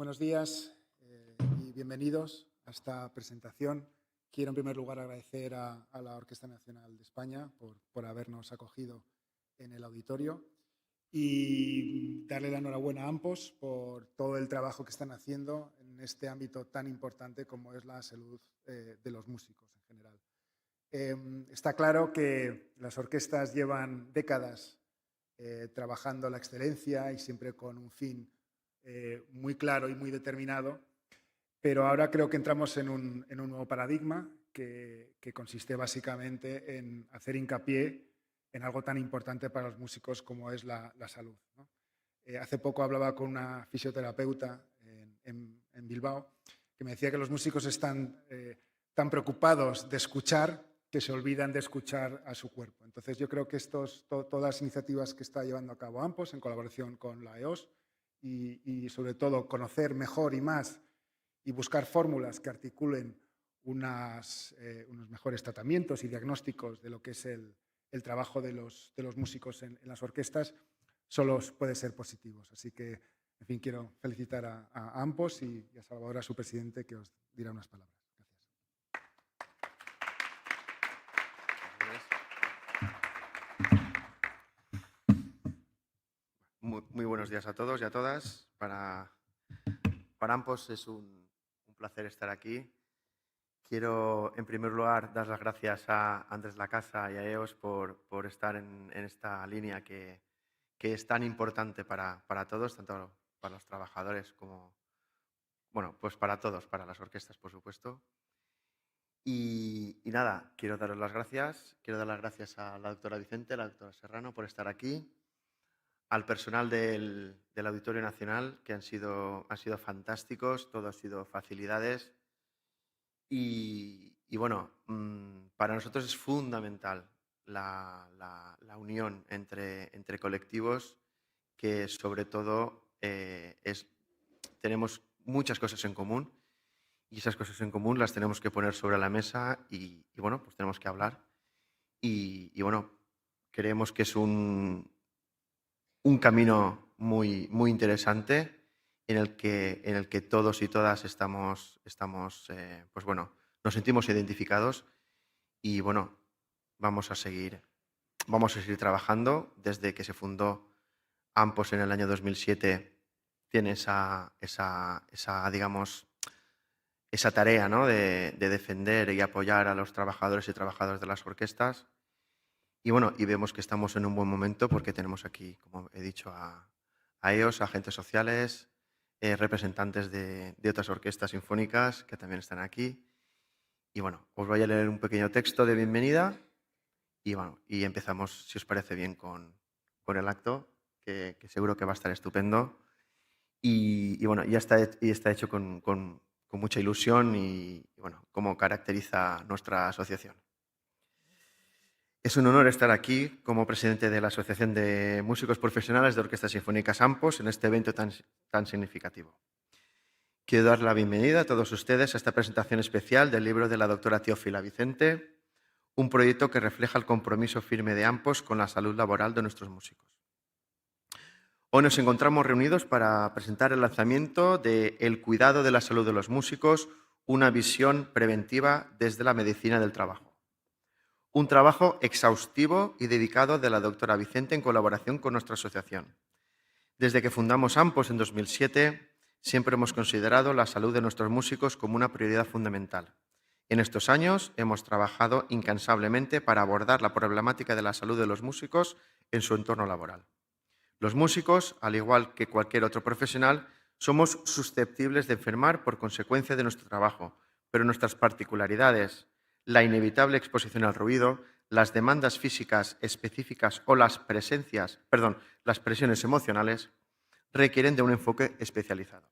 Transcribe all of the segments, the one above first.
Buenos días y bienvenidos a esta presentación. Quiero en primer lugar agradecer a la Orquesta Nacional de España por habernos acogido en el auditorio y darle la enhorabuena a ambos por todo el trabajo que están haciendo en este ámbito tan importante como es la salud de los músicos en general. Está claro que las orquestas llevan décadas trabajando la excelencia y siempre con un fin muy claro y muy determinado, pero ahora creo que entramos en un nuevo paradigma que consiste básicamente en hacer hincapié en algo tan importante para los músicos como es la salud, ¿no? Hace poco hablaba con una fisioterapeuta en Bilbao que me decía que los músicos están tan preocupados de escuchar que se olvidan de escuchar a su cuerpo. Entonces yo creo que todas las iniciativas que está llevando a cabo AMPOS en colaboración con la EOS y sobre todo conocer mejor y más y buscar fórmulas que articulen unos mejores tratamientos y diagnósticos de lo que es el trabajo de los músicos en las orquestas, solo puede ser positivos. Así que, en fin, quiero felicitar a AMPOS y a Salvador, a su presidente, que os dirá unas palabras. Muy buenos días a todos y a todas. Para AMPOS es un placer estar aquí. Quiero, en primer lugar, dar las gracias a Andrés Lacasa y a EOS por estar en esta línea que es tan importante para todos, tanto para los trabajadores como, bueno, pues para todos, para las orquestas, por supuesto. Y nada, quiero daros las gracias. Quiero dar las gracias a la doctora Vicente, a la doctora Serrano, por estar aquí. Al personal del Auditorio Nacional, que han sido fantásticos, todo ha sido facilidades. Y bueno, para nosotros es fundamental la unión entre colectivos, que sobre todo tenemos muchas cosas en común y esas cosas en común las tenemos que poner sobre la mesa y bueno, pues tenemos que hablar. Y bueno, creemos que es un camino muy interesante en el que todos y todas estamos pues bueno, nos sentimos identificados y bueno, vamos a seguir trabajando. Desde que se fundó AMPOS en el año 2007 tiene esa digamos, esa tarea, ¿no?, de defender y apoyar a los trabajadores y trabajadoras de las orquestas. Y bueno, y vemos que estamos en un buen momento porque tenemos aquí, como he dicho, a EOS, agentes sociales, representantes de otras orquestas sinfónicas que también están aquí. Y bueno, os voy a leer un pequeño texto de bienvenida y bueno, y empezamos, si os parece bien, con el acto, que seguro que va a estar estupendo. Y bueno, ya está hecho con mucha ilusión y bueno, como caracteriza nuestra asociación. Es un honor estar aquí como presidente de la Asociación de Músicos Profesionales de Orquestas Sinfónicas AMPOS en este evento tan significativo. Quiero dar la bienvenida a todos ustedes a esta presentación especial del libro de la doctora Teófila Vicente, un proyecto que refleja el compromiso firme de AMPOS con la salud laboral de nuestros músicos. Hoy nos encontramos reunidos para presentar el lanzamiento de El cuidado de la salud de los músicos, una visión preventiva desde la medicina del trabajo. Un trabajo exhaustivo y dedicado de la doctora Vicente en colaboración con nuestra asociación. Desde que fundamos AMPOS en 2007, siempre hemos considerado la salud de nuestros músicos como una prioridad fundamental. En estos años hemos trabajado incansablemente para abordar la problemática de la salud de los músicos en su entorno laboral. Los músicos, al igual que cualquier otro profesional, somos susceptibles de enfermar por consecuencia de nuestro trabajo, pero nuestras particularidades, la inevitable exposición al ruido, las demandas físicas específicas o las presiones emocionales requieren de un enfoque especializado.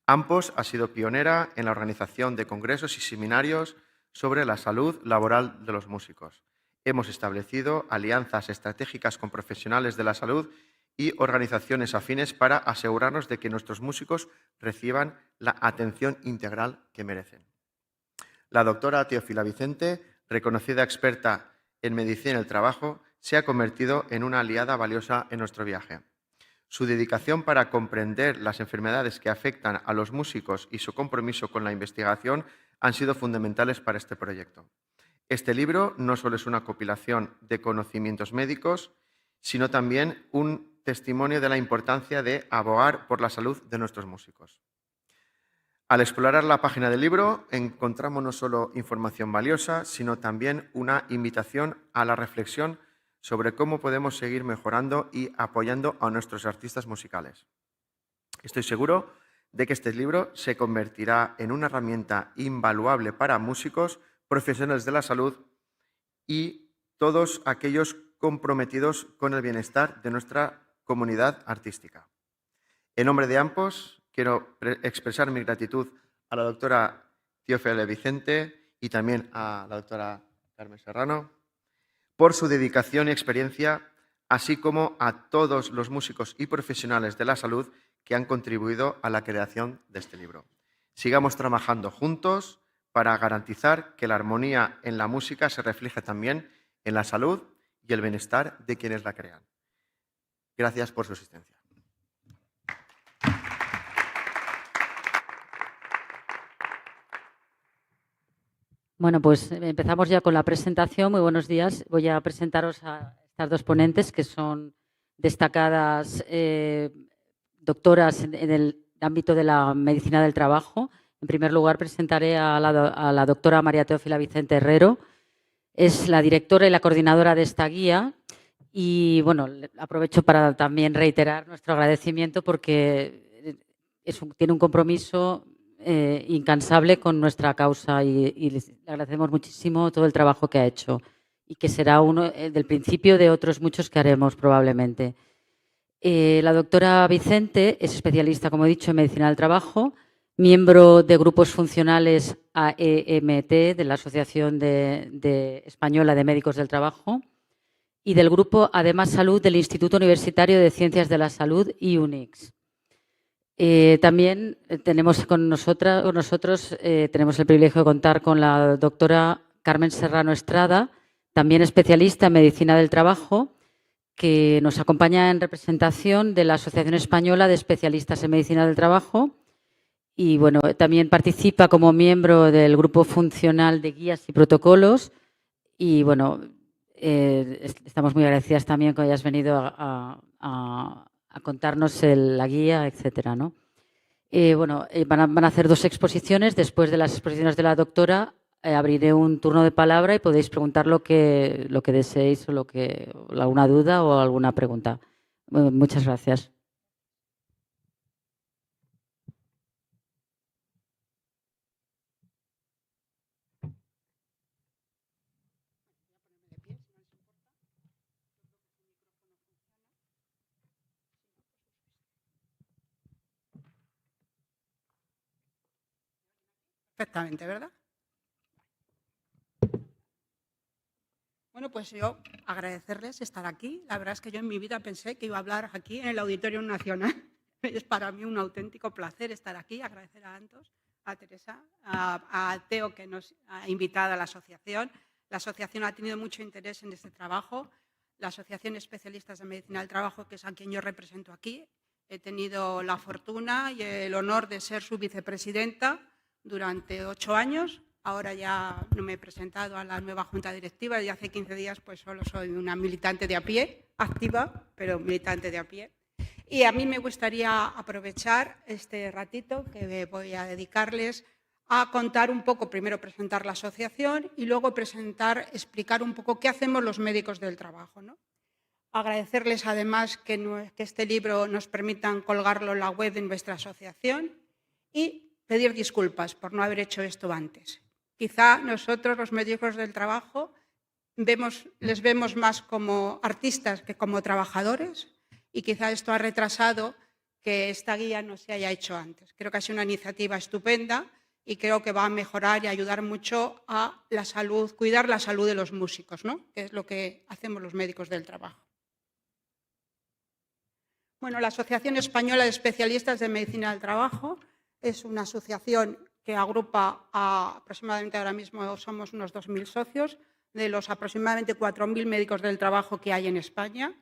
AMPOS ha sido pionera en la organización de congresos y seminarios sobre la salud laboral de los músicos. Hemos establecido alianzas estratégicas con profesionales de la salud y organizaciones afines para asegurarnos de que nuestros músicos reciban la atención integral que merecen. La doctora Teófila Vicente, reconocida experta en medicina del trabajo, se ha convertido en una aliada valiosa en nuestro viaje. Su dedicación para comprender las enfermedades que afectan a los músicos y su compromiso con la investigación han sido fundamentales para este proyecto. Este libro no solo es una compilación de conocimientos médicos, sino también un testimonio de la importancia de abogar por la salud de nuestros músicos. Al explorar la página del libro encontramos no solo información valiosa, sino también una invitación a la reflexión sobre cómo podemos seguir mejorando y apoyando a nuestros artistas musicales. Estoy seguro de que este libro se convertirá en una herramienta invaluable para músicos, profesionales de la salud y todos aquellos comprometidos con el bienestar de nuestra comunidad artística. En nombre de ambos, quiero expresar mi gratitud a la doctora Teófila Vicente y también a la doctora Carmen Serrano por su dedicación y experiencia, así como a todos los músicos y profesionales de la salud que han contribuido a la creación de este libro. Sigamos trabajando juntos para garantizar que la armonía en la música se refleje también en la salud y el bienestar de quienes la crean. Gracias por su asistencia. Bueno, pues empezamos ya con la presentación. Muy buenos días. Voy a presentaros a estas dos ponentes que son destacadas doctoras en el ámbito de la medicina del trabajo. En primer lugar, presentaré a la doctora María Teófila Vicente Herrero. Es la directora y la coordinadora de esta guía. Y, bueno, aprovecho para también reiterar nuestro agradecimiento porque tiene un compromiso incansable con nuestra causa y le agradecemos muchísimo todo el trabajo que ha hecho y que será uno del principio de otros muchos que haremos probablemente. La doctora Vicente es especialista, como he dicho, en medicina del trabajo, miembro de grupos funcionales AEMT, de la Asociación Española de Médicos del Trabajo, y del grupo Además Salud del Instituto Universitario de Ciencias de la Salud, IUNIX. También tenemos con nosotros tenemos el privilegio de contar con la doctora Carmen Serrano Estrada, también especialista en medicina del trabajo, que nos acompaña en representación de la Asociación Española de Especialistas en Medicina del Trabajo y, bueno, también participa como miembro del grupo funcional de guías y protocolos y, bueno, estamos muy agradecidas también que hayas venido a contarnos la guía, etcétera, ¿no? Van a hacer dos exposiciones. Después de las exposiciones de la doctora, abriré un turno de palabra y podéis preguntar lo que deseéis o alguna duda o alguna pregunta. Muchas gracias. Perfectamente, ¿verdad? Bueno, pues yo agradecerles estar aquí. La verdad es que yo en mi vida pensé que iba a hablar aquí en el Auditorio Nacional. Es para mí un auténtico placer estar aquí. Agradecer a Antos, a Teresa, a Teo, que nos ha invitado a la asociación. La asociación ha tenido mucho interés en este trabajo. La Asociación de Especialistas de Medicina del Trabajo, que es a quien yo represento aquí, he tenido la fortuna y el honor de ser su vicepresidenta durante 8 años. Ahora ya no me he presentado a la nueva junta directiva y hace 15 días pues solo soy una militante de a pie, activa, pero militante de a pie. Y a mí me gustaría aprovechar este ratito que voy a dedicarles a contar un poco, primero presentar la asociación y luego explicar un poco qué hacemos los médicos del trabajo, ¿no? Agradecerles además que este libro nos permitan colgarlo en la web de nuestra asociación y pedir disculpas por no haber hecho esto antes. Quizá nosotros, los médicos del trabajo, les vemos más como artistas que como trabajadores y quizá esto ha retrasado que esta guía no se haya hecho antes. Creo que ha sido una iniciativa estupenda y creo que va a mejorar y ayudar mucho a la salud, cuidar la salud de los músicos, ¿no? Que es lo que hacemos los médicos del trabajo. Bueno, la Asociación Española de Especialistas de Medicina del Trabajo es una asociación que agrupa aproximadamente, ahora mismo somos unos 2.000 socios, de los aproximadamente 4.000 médicos del trabajo que hay en España.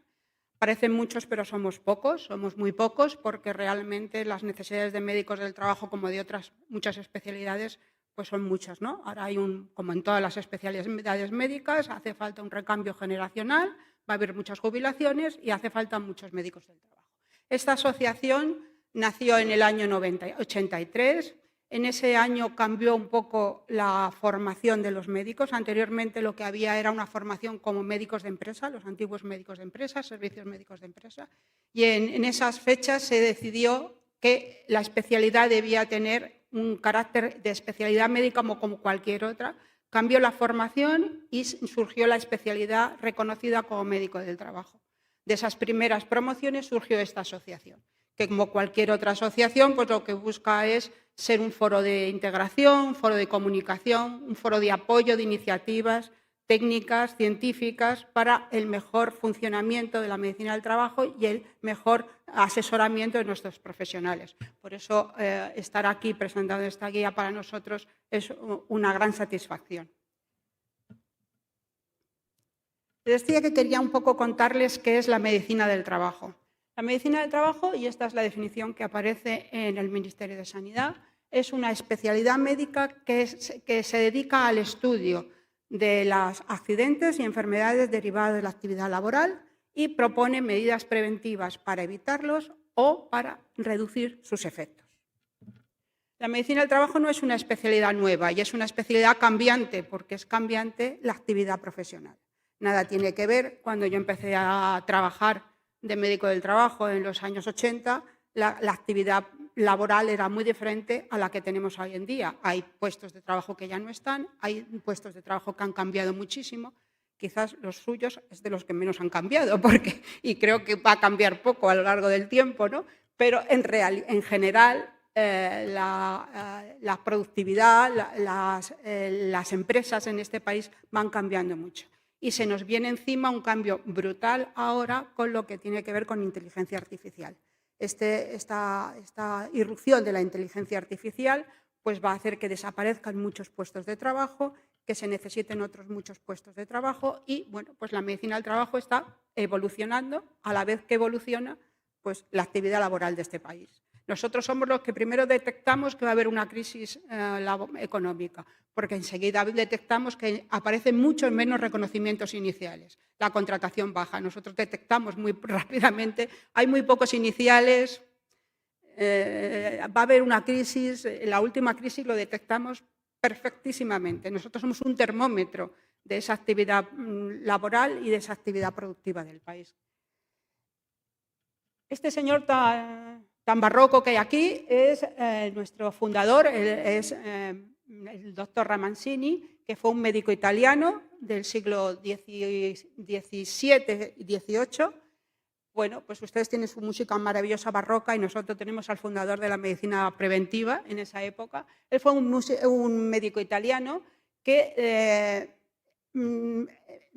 Parecen muchos, pero somos pocos, somos muy pocos, porque realmente las necesidades de médicos del trabajo, como de otras muchas especialidades, pues son muchas, ¿no? Ahora hay como en todas las especialidades médicas, hace falta un recambio generacional, va a haber muchas jubilaciones y hace falta muchos médicos del trabajo. Esta asociación nació en el año 83. En ese año cambió un poco la formación de los médicos. Anteriormente lo que había era una formación como médicos de empresa, los antiguos médicos de empresa, servicios médicos de empresa. Y en esas fechas se decidió que la especialidad debía tener un carácter de especialidad médica como cualquier otra. Cambió la formación y surgió la especialidad reconocida como médico del trabajo. De esas primeras promociones surgió esta asociación, que como cualquier otra asociación, pues lo que busca es ser un foro de integración, un foro de comunicación, un foro de apoyo de iniciativas técnicas, científicas, para el mejor funcionamiento de la medicina del trabajo y el mejor asesoramiento de nuestros profesionales. Por eso, estar aquí presentando esta guía para nosotros es una gran satisfacción. Les decía que quería un poco contarles qué es la medicina del trabajo. La medicina del trabajo, y esta es la definición que aparece en el Ministerio de Sanidad, es una especialidad médica que se dedica al estudio de los accidentes y enfermedades derivadas de la actividad laboral y propone medidas preventivas para evitarlos o para reducir sus efectos. La medicina del trabajo no es una especialidad nueva y es una especialidad cambiante, porque es cambiante la actividad profesional. Nada tiene que ver, cuando yo empecé a trabajar de médico del trabajo en los años 80, la actividad laboral era muy diferente a la que tenemos hoy en día. Hay puestos de trabajo que ya no están, hay puestos de trabajo que han cambiado muchísimo. Quizás los suyos es de los que menos han cambiado, y creo que va a cambiar poco a lo largo del tiempo, ¿no? Pero en general la productividad, las empresas en este país van cambiando mucho. Y se nos viene encima un cambio brutal ahora con lo que tiene que ver con inteligencia artificial. Esta irrupción de la inteligencia artificial pues va a hacer que desaparezcan muchos puestos de trabajo, que se necesiten otros muchos puestos de trabajo y bueno, pues la medicina del trabajo está evolucionando a la vez que evoluciona pues, la actividad laboral de este país. Nosotros somos los que primero detectamos que va a haber una crisis económica, porque enseguida detectamos que aparecen muchos menos reconocimientos iniciales. La contratación baja. Nosotros detectamos muy rápidamente, hay muy pocos iniciales, va a haber una crisis, la última crisis lo detectamos perfectísimamente. Nosotros somos un termómetro de esa actividad laboral y de esa actividad productiva del país. Este señor tan barroco que hay aquí es nuestro fundador, es el doctor Ramazzini, que fue un médico italiano del siglo XVII y XVIII. Bueno, pues ustedes tienen su música maravillosa barroca y nosotros tenemos al fundador de la medicina preventiva en esa época. Él fue un médico italiano que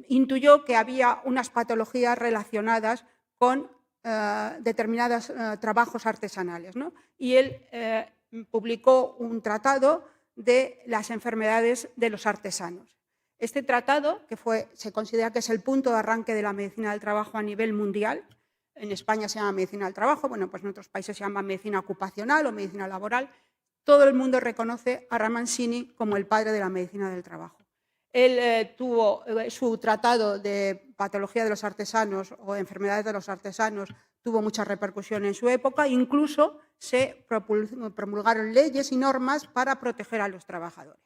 intuyó que había unas patologías relacionadas con determinados trabajos artesanales, ¿no? Y él publicó un tratado de las enfermedades de los artesanos. Este tratado, que se considera que es el punto de arranque de la medicina del trabajo a nivel mundial, en España se llama medicina del trabajo, bueno, pues en otros países se llama medicina ocupacional o medicina laboral, todo el mundo reconoce a Ramazzini como el padre de la medicina del trabajo. Él tuvo su tratado de patología de los artesanos o enfermedades de los artesanos, tuvo mucha repercusión en su época, incluso se promulgaron leyes y normas para proteger a los trabajadores.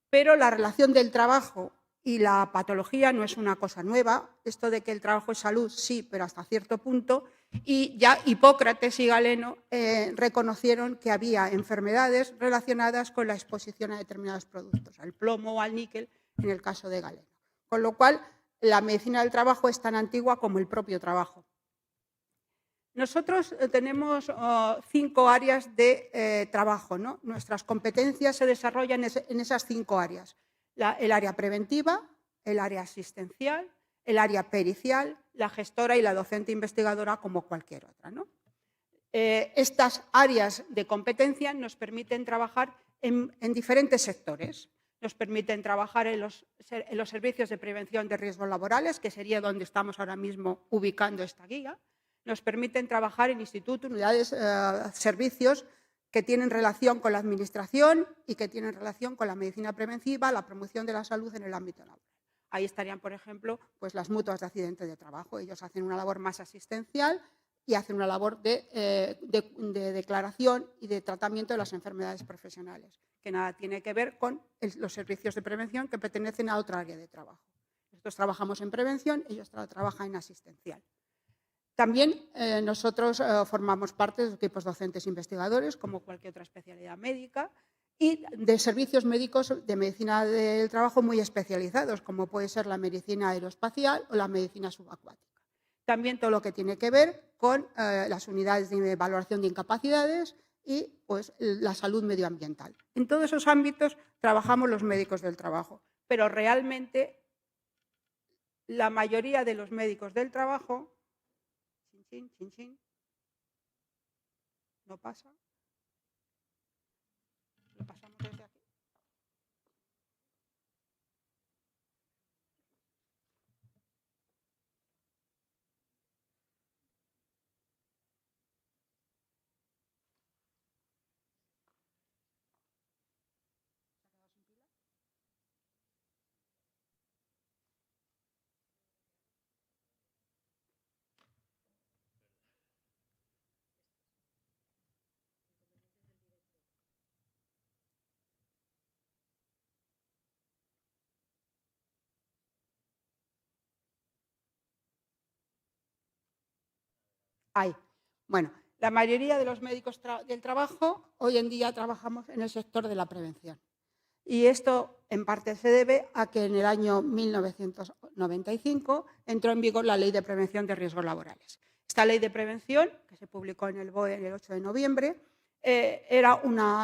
Pero la relación del trabajo y la patología no es una cosa nueva. Esto de que el trabajo es salud, sí, pero hasta cierto punto. Y ya Hipócrates y Galeno reconocieron que había enfermedades relacionadas con la exposición a determinados productos, al plomo o al níquel, en el caso de Galeno. Con lo cual, la medicina del trabajo es tan antigua como el propio trabajo. Nosotros tenemos 5 áreas de trabajo, ¿no? Nuestras competencias se desarrollan en esas 5 áreas. El área preventiva, el área asistencial, el área pericial, la gestora y la docente investigadora como cualquier otra, ¿no? Estas áreas de competencia nos permiten trabajar en diferentes sectores. nos permiten trabajar en los servicios de prevención de riesgos laborales, que sería donde estamos ahora mismo ubicando esta guía. Nos permiten trabajar en institutos, unidades, servicios que tienen relación con la administración y que tienen relación con la medicina preventiva, la promoción de la salud en el ámbito laboral. Ahí estarían, por ejemplo, pues las mutuas de accidentes de trabajo. Ellos hacen una labor más asistencial y hacen una labor de declaración y de tratamiento de las enfermedades profesionales, que nada tiene que ver con los servicios de prevención que pertenecen a otra área de trabajo. Nosotros trabajamos en prevención, ellos trabajan en asistencial. También nosotros formamos parte de equipos docentes investigadores, como cualquier otra especialidad médica, y de servicios médicos de medicina del trabajo muy especializados, como puede ser la medicina aeroespacial o la medicina subacuática. También todo lo que tiene que ver con las unidades de valoración de incapacidades y pues, la salud medioambiental. En todos esos ámbitos trabajamos los médicos del trabajo, pero realmente la mayoría de los médicos del trabajo... ¿No pasa? ¿Lo pasamos desde aquí? Ahí. Bueno, la mayoría de los médicos del trabajo hoy en día trabajamos en el sector de la prevención. Y esto en parte se debe a que en el año 1995 entró en vigor la Ley de Prevención de Riesgos Laborales. Esta ley de prevención, que se publicó en el BOE el 8 de noviembre,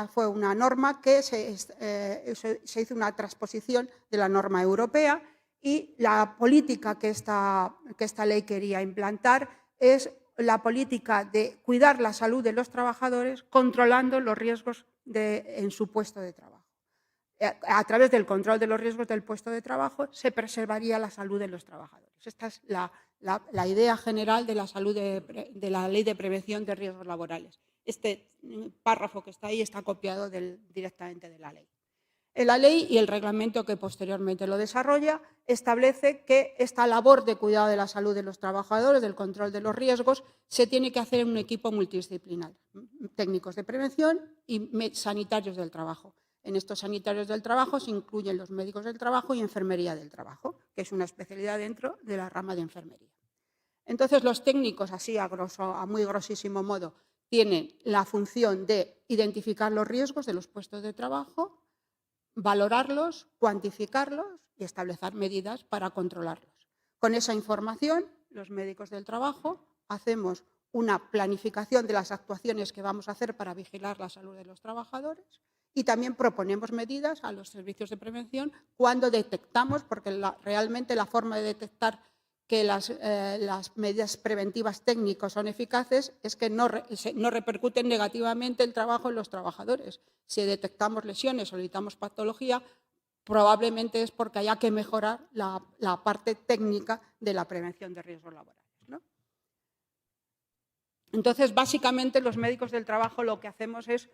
fue una norma que se hizo una transposición de la norma europea, y la política que esta ley quería implantar es la política de cuidar la salud de los trabajadores controlando los riesgos en su puesto de trabajo. A través del control de los riesgos del puesto de trabajo se preservaría la salud de los trabajadores. Esta es la idea general de la salud de la Ley de Prevención de Riesgos Laborales. Este párrafo que está ahí está copiado directamente de la ley. La ley y el reglamento que posteriormente lo desarrolla establece que esta labor de cuidado de la salud de los trabajadores, del control de los riesgos, se tiene que hacer en un equipo multidisciplinar, técnicos de prevención y sanitarios del trabajo. En estos sanitarios del trabajo se incluyen los médicos del trabajo y enfermería del trabajo, que es una especialidad dentro de la rama de enfermería. Entonces, los técnicos, así a muy grosísimo modo, tienen la función de identificar los riesgos de los puestos de trabajo, valorarlos, cuantificarlos y establecer medidas para controlarlos. Con esa información, los médicos del trabajo hacemos una planificación de las actuaciones que vamos a hacer para vigilar la salud de los trabajadores y también proponemos medidas a los servicios de prevención cuando detectamos, porque realmente la forma de detectar que las medidas preventivas técnicas son eficaces es que no repercuten negativamente el trabajo en los trabajadores. Si detectamos lesiones o evitamos patología, probablemente es porque haya que mejorar la parte técnica de la prevención de riesgos laborales, ¿no? Entonces, básicamente, los médicos del trabajo lo que hacemos es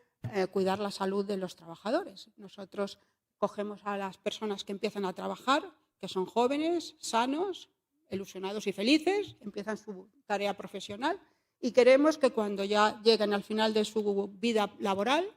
cuidar la salud de los trabajadores. Nosotros cogemos a las personas que empiezan a trabajar, que son jóvenes, sanos, ilusionados y felices, empiezan su tarea profesional y queremos que cuando ya lleguen al final de su vida laboral,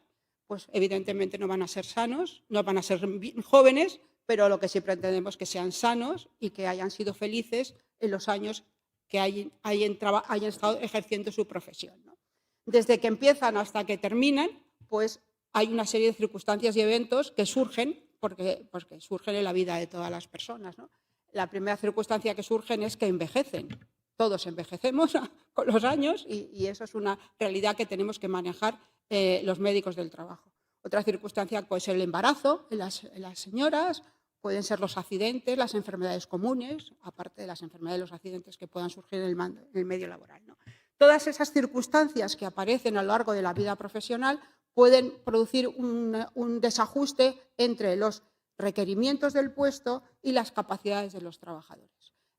pues evidentemente no van a ser sanos, no van a ser jóvenes, pero lo que sí pretendemos es que sean sanos y que hayan sido felices en los años que hayan estado ejerciendo su profesión, ¿no? Desde que empiezan hasta que terminan, pues hay una serie de circunstancias y eventos que surgen, porque surgen en la vida de todas las personas, ¿no? La primera circunstancia que surgen es que envejecen. Todos envejecemos con los años y eso es una realidad que tenemos que manejar los médicos del trabajo. Otra circunstancia puede ser el embarazo en las señoras, pueden ser los accidentes, las enfermedades comunes, aparte de las enfermedades y los accidentes que puedan surgir en el medio laboral, ¿no? Todas esas circunstancias que aparecen a lo largo de la vida profesional pueden producir un desajuste entre los requerimientos del puesto y las capacidades de los trabajadores.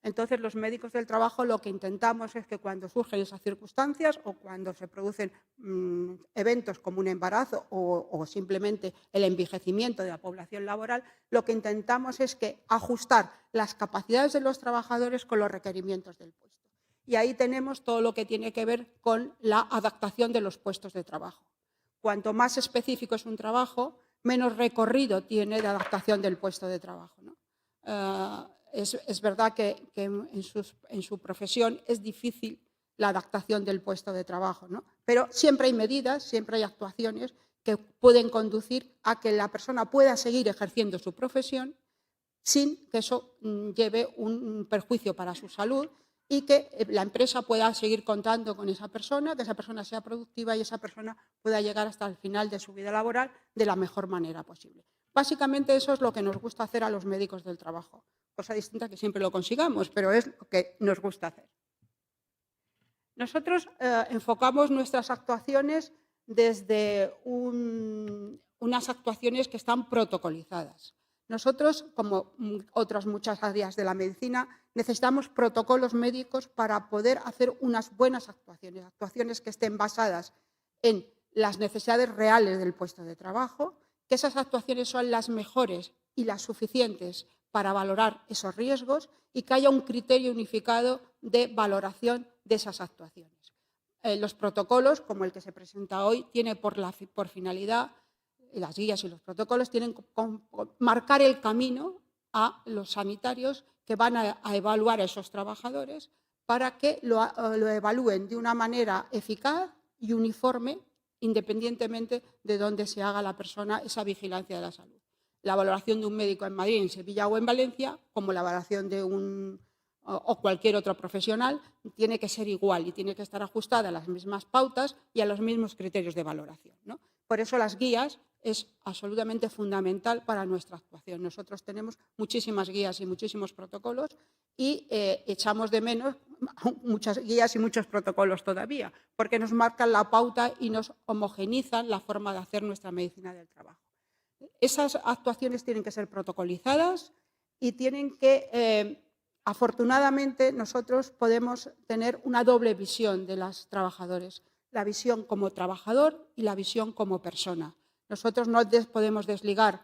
Entonces, los médicos del trabajo lo que intentamos es que cuando surgen esas circunstancias o cuando se producen eventos como un embarazo o simplemente el envejecimiento de la población laboral, lo que intentamos es que ajustar las capacidades de los trabajadores con los requerimientos del puesto. Y ahí tenemos todo lo que tiene que ver con la adaptación de los puestos de trabajo. Cuanto más específico es un trabajo, menos recorrido tiene de adaptación del puesto de trabajo, ¿no? Es verdad que en su profesión es difícil la adaptación del puesto de trabajo, ¿no? Pero siempre hay medidas, siempre hay actuaciones que pueden conducir a que la persona pueda seguir ejerciendo su profesión sin que eso lleve un perjuicio para su salud y que la empresa pueda seguir contando con esa persona, que esa persona sea productiva y esa persona pueda llegar hasta el final de su vida laboral de la mejor manera posible. Básicamente eso es lo que nos gusta hacer a los médicos del trabajo. Cosa distinta que siempre lo consigamos, pero es lo que nos gusta hacer. Nosotros enfocamos nuestras actuaciones desde unas actuaciones que están protocolizadas. Nosotros, como otras muchas áreas de la medicina, necesitamos protocolos médicos para poder hacer unas buenas actuaciones, actuaciones que estén basadas en las necesidades reales del puesto de trabajo, que esas actuaciones son las mejores y las suficientes para valorar esos riesgos y que haya un criterio unificado de valoración de esas actuaciones. Los protocolos, como el que se presenta hoy, tiene por finalidad, las guías y los protocolos tienen que marcar el camino a los sanitarios que van a evaluar a esos trabajadores para que lo evalúen de una manera eficaz y uniforme, independientemente de dónde se haga la persona esa vigilancia de la salud. La valoración de un médico en Madrid, en Sevilla o en Valencia, como la valoración de o cualquier otro profesional, tiene que ser igual y tiene que estar ajustada a las mismas pautas y a los mismos criterios de valoración, ¿no? Por eso las guías es absolutamente fundamental para nuestra actuación. Nosotros tenemos muchísimas guías y muchísimos protocolos y echamos de menos muchas guías y muchos protocolos todavía, porque nos marcan la pauta y nos homogenizan la forma de hacer nuestra medicina del trabajo. Esas actuaciones tienen que ser protocolizadas y tienen que, afortunadamente, nosotros podemos tener una doble visión de los trabajadores, la visión como trabajador y la visión como persona. Nosotros no podemos desligar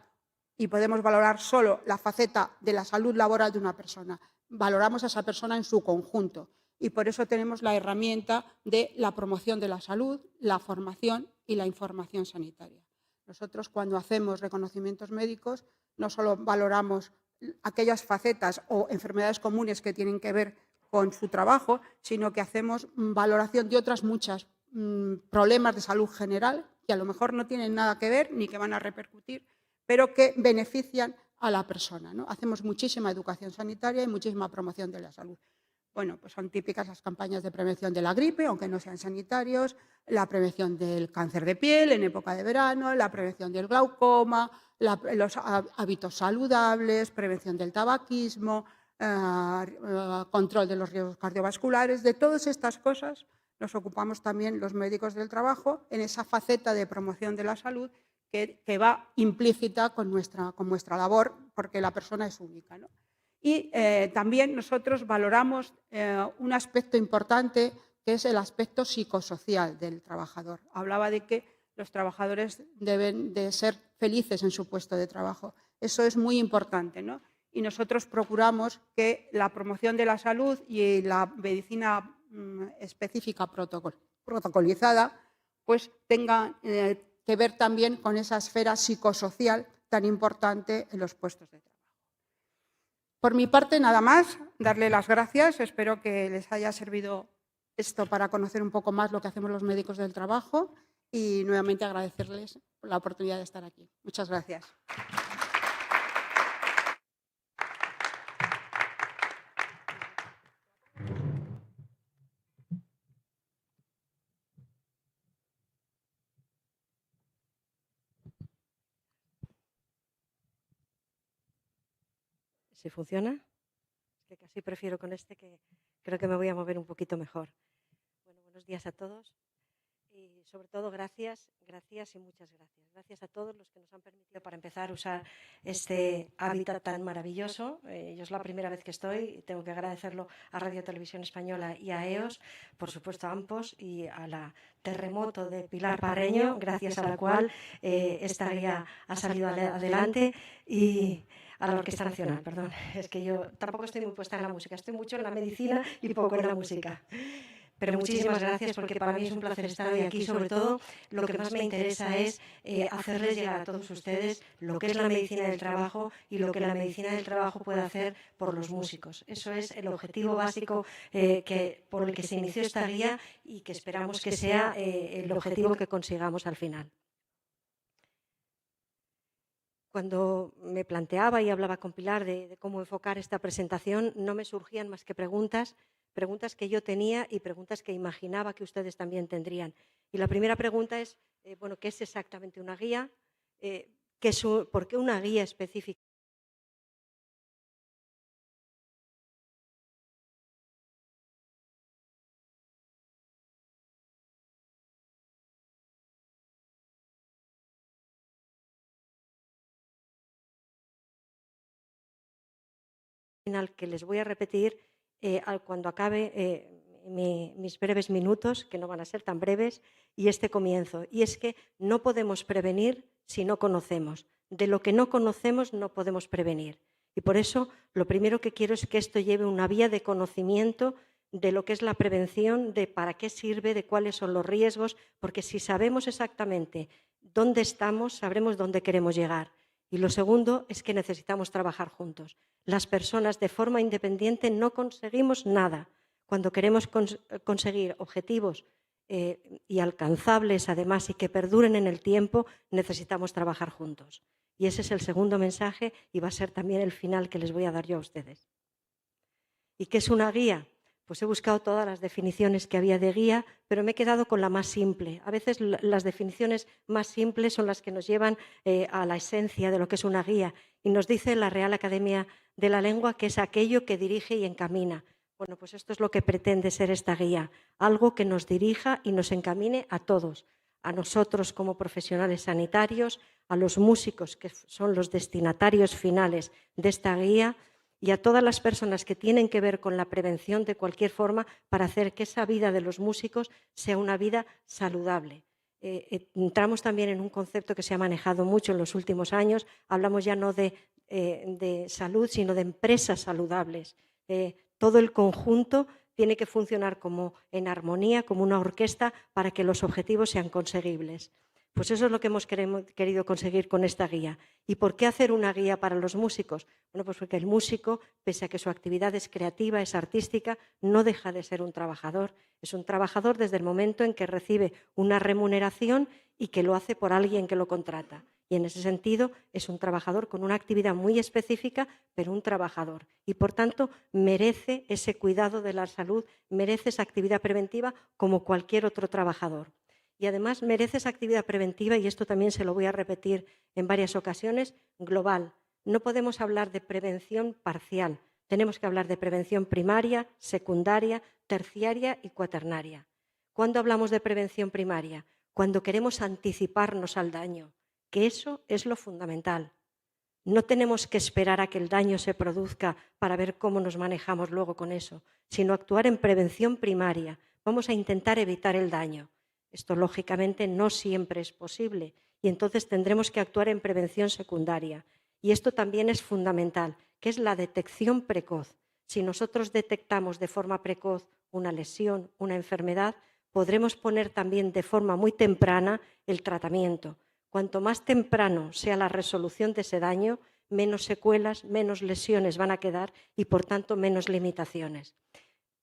y podemos valorar solo la faceta de la salud laboral de una persona. Valoramos a esa persona en su conjunto y por eso tenemos la herramienta de la promoción de la salud, la formación y la información sanitaria. Nosotros, cuando hacemos reconocimientos médicos, no solo valoramos aquellas facetas o enfermedades comunes que tienen que ver con su trabajo, sino que hacemos valoración de otras muchas problemas de salud general que a lo mejor no tienen nada que ver ni que van a repercutir, pero que benefician a la persona, ¿no? Hacemos muchísima educación sanitaria y muchísima promoción de la salud. Bueno, pues son típicas las campañas de prevención de la gripe, aunque no sean sanitarios, la prevención del cáncer de piel en época de verano, la prevención del glaucoma, los hábitos saludables, prevención del tabaquismo, control de los riesgos cardiovasculares. De todas estas cosas nos ocupamos también los médicos del trabajo en esa faceta de promoción de la salud que va implícita con nuestra labor, porque la persona es única, ¿no? Y también nosotros valoramos un aspecto importante que es el aspecto psicosocial del trabajador. Hablaba de que los trabajadores deben de ser felices en su puesto de trabajo. Eso es muy importante, ¿no? Y nosotros procuramos que la promoción de la salud y la medicina específica protocolizada pues tenga que ver también con esa esfera psicosocial tan importante en los puestos de trabajo. Por mi parte, nada más, darle las gracias. Espero que les haya servido esto para conocer un poco más lo que hacemos los médicos del trabajo y nuevamente agradecerles la oportunidad de estar aquí. Muchas gracias. ¿Sí funciona? Es que casi prefiero con este, que creo que me voy a mover un poquito mejor. Bueno, buenos días a todos. y sobre todo gracias y muchas gracias. Gracias a todos los que nos han permitido, para empezar, usar este hábitat tan maravilloso. Yo es la primera vez que estoy y tengo que agradecerlo a Radio Televisión Española y a EOS, por supuesto a AMPOS y a la Terremoto de Pilar Parreño, gracias a la cual esta guía ha salido adelante, y a la Orquesta Nacional, perdón. Es que yo tampoco estoy muy puesta en la música, estoy mucho en la medicina y poco en la música. Pero muchísimas gracias, porque para mí es un placer estar hoy aquí. Sobre todo, lo que más me interesa es hacerles llegar a todos ustedes lo que es la medicina del trabajo y lo que la medicina del trabajo puede hacer por los músicos. Eso es el objetivo básico por el que se inició esta guía y que esperamos que sea el objetivo que consigamos al final. Cuando me planteaba y hablaba con Pilar de cómo enfocar esta presentación, no me surgían más que preguntas que yo tenía y preguntas que imaginaba que ustedes también tendrían. Y la primera pregunta es, ¿qué es exactamente una guía? ¿Por qué una guía específica? Que les voy a repetir cuando acabe mis breves minutos, que no van a ser tan breves, y este comienzo. Y es que no podemos prevenir si no conocemos. De lo que no conocemos no podemos prevenir. Y por eso lo primero que quiero es que esto lleve una vía de conocimiento de lo que es la prevención, de para qué sirve, de cuáles son los riesgos, porque si sabemos exactamente dónde estamos, sabremos dónde queremos llegar. Y lo segundo es que necesitamos trabajar juntos. Las personas de forma independiente no conseguimos nada. Cuando queremos conseguir objetivos y alcanzables además y que perduren en el tiempo, necesitamos trabajar juntos. Y ese es el segundo mensaje y va a ser también el final que les voy a dar yo a ustedes. ¿Y qué es una guía? Pues he buscado todas las definiciones que había de guía, pero me he quedado con la más simple. A veces las definiciones más simples son las que nos llevan a la esencia de lo que es una guía. Y nos dice la Real Academia de la Lengua que es aquello que dirige y encamina. Bueno, pues esto es lo que pretende ser esta guía, algo que nos dirija y nos encamine a todos, a nosotros como profesionales sanitarios, a los músicos que son los destinatarios finales de esta guía, y a todas las personas que tienen que ver con la prevención de cualquier forma para hacer que esa vida de los músicos sea una vida saludable. Entramos también en un concepto que se ha manejado mucho en los últimos años, hablamos ya no de salud, sino de empresas saludables. Todo el conjunto tiene que funcionar como en armonía, como una orquesta, para que los objetivos sean conseguibles. Pues eso es lo que hemos querido conseguir con esta guía. ¿Y por qué hacer una guía para los músicos? Bueno, pues porque el músico, pese a que su actividad es creativa, es artística, no deja de ser un trabajador. Es un trabajador desde el momento en que recibe una remuneración y que lo hace por alguien que lo contrata. Y en ese sentido es un trabajador con una actividad muy específica, pero un trabajador. Y por tanto merece ese cuidado de la salud, merece esa actividad preventiva como cualquier otro trabajador. Y además merece esa actividad preventiva, y esto también se lo voy a repetir en varias ocasiones, global. No podemos hablar de prevención parcial. Tenemos que hablar de prevención primaria, secundaria, terciaria y cuaternaria. ¿Cuándo hablamos de prevención primaria? Cuando queremos anticiparnos al daño, que eso es lo fundamental. No tenemos que esperar a que el daño se produzca para ver cómo nos manejamos luego con eso, sino actuar en prevención primaria. Vamos a intentar evitar el daño. Esto, lógicamente, no siempre es posible y entonces tendremos que actuar en prevención secundaria. Y esto también es fundamental, que es la detección precoz. Si nosotros detectamos de forma precoz una lesión, una enfermedad, podremos poner también de forma muy temprana el tratamiento. Cuanto más temprano sea la resolución de ese daño, menos secuelas, menos lesiones van a quedar y, por tanto, menos limitaciones.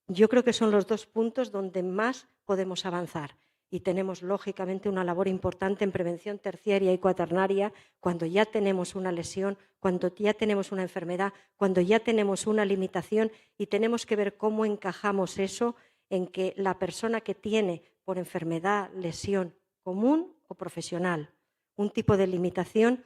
Yo creo que son los dos puntos donde más podemos avanzar. Y tenemos, lógicamente, una labor importante en prevención terciaria y cuaternaria cuando ya tenemos una lesión, cuando ya tenemos una enfermedad, cuando ya tenemos una limitación, y tenemos que ver cómo encajamos eso en que la persona que tiene por enfermedad, lesión común o profesional, un tipo de limitación,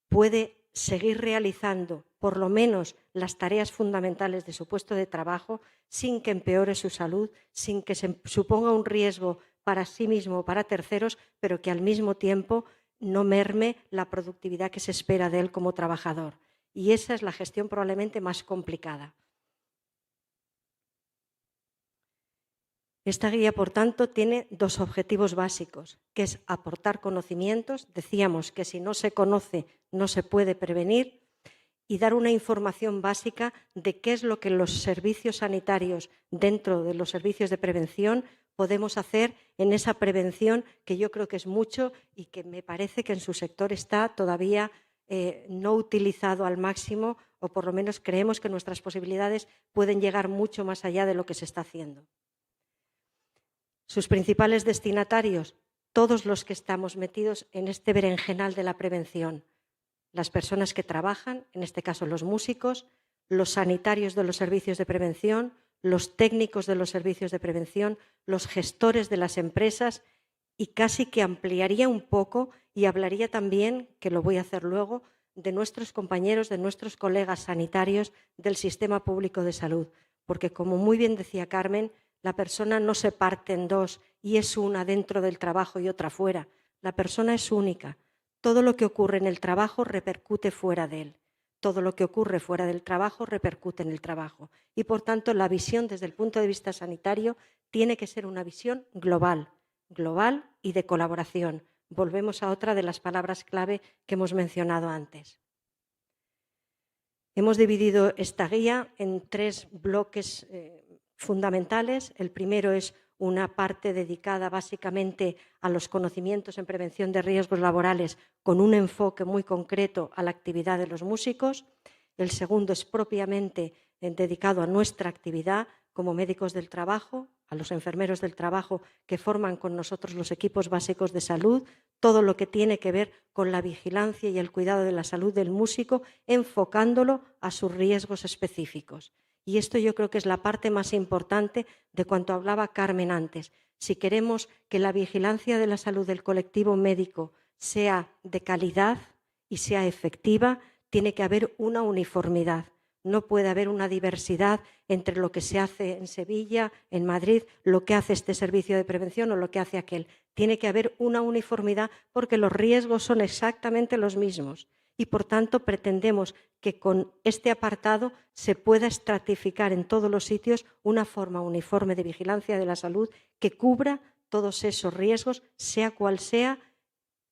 puede seguir realizando por lo menos las tareas fundamentales de su puesto de trabajo sin que empeore su salud, sin que se suponga un riesgo para sí mismo o para terceros, pero que al mismo tiempo no merme la productividad que se espera de él como trabajador. Y esa es la gestión probablemente más complicada. Esta guía, por tanto, tiene dos objetivos básicos, que es aportar conocimientos. Decíamos que si no se conoce, no se puede prevenir, y dar una información básica de qué es lo que los servicios sanitarios, dentro de los servicios de prevención, podemos hacer en esa prevención, que yo creo que es mucho y que me parece que en su sector está todavía no utilizado al máximo, o por lo menos creemos que nuestras posibilidades pueden llegar mucho más allá de lo que se está haciendo. Sus principales destinatarios, todos los que estamos metidos en este berenjenal de la prevención. Las personas que trabajan, en este caso los músicos, los sanitarios de los servicios de prevención, los técnicos de los servicios de prevención, los gestores de las empresas, y casi que ampliaría un poco y hablaría también, que lo voy a hacer luego, de nuestros compañeros, de nuestros colegas sanitarios del sistema público de salud. Porque, como muy bien decía Carmen, la persona no se parte en dos y es una dentro del trabajo y otra fuera. La persona es única. Todo lo que ocurre en el trabajo repercute fuera de él. Todo lo que ocurre fuera del trabajo repercute en el trabajo. Y, por tanto, la visión desde el punto de vista sanitario tiene que ser una visión global y de colaboración. Volvemos a otra de las palabras clave que hemos mencionado antes. Hemos dividido esta guía en 3 bloques fundamentales. El primero es una parte dedicada básicamente a los conocimientos en prevención de riesgos laborales, con un enfoque muy concreto a la actividad de los músicos. El segundo es propiamente dedicado a nuestra actividad como médicos del trabajo, a los enfermeros del trabajo que forman con nosotros los equipos básicos de salud, todo lo que tiene que ver con la vigilancia y el cuidado de la salud del músico, enfocándolo a sus riesgos específicos. Y esto yo creo que es la parte más importante de cuanto hablaba Carmen antes. Si queremos que la vigilancia de la salud del colectivo médico sea de calidad y sea efectiva, tiene que haber una uniformidad. No puede haber una diversidad entre lo que se hace en Sevilla, en Madrid, lo que hace este servicio de prevención o lo que hace aquel. Tiene que haber una uniformidad porque los riesgos son exactamente los mismos. Y, por tanto, pretendemos que con este apartado se pueda estratificar en todos los sitios una forma uniforme de vigilancia de la salud que cubra todos esos riesgos, sea cual sea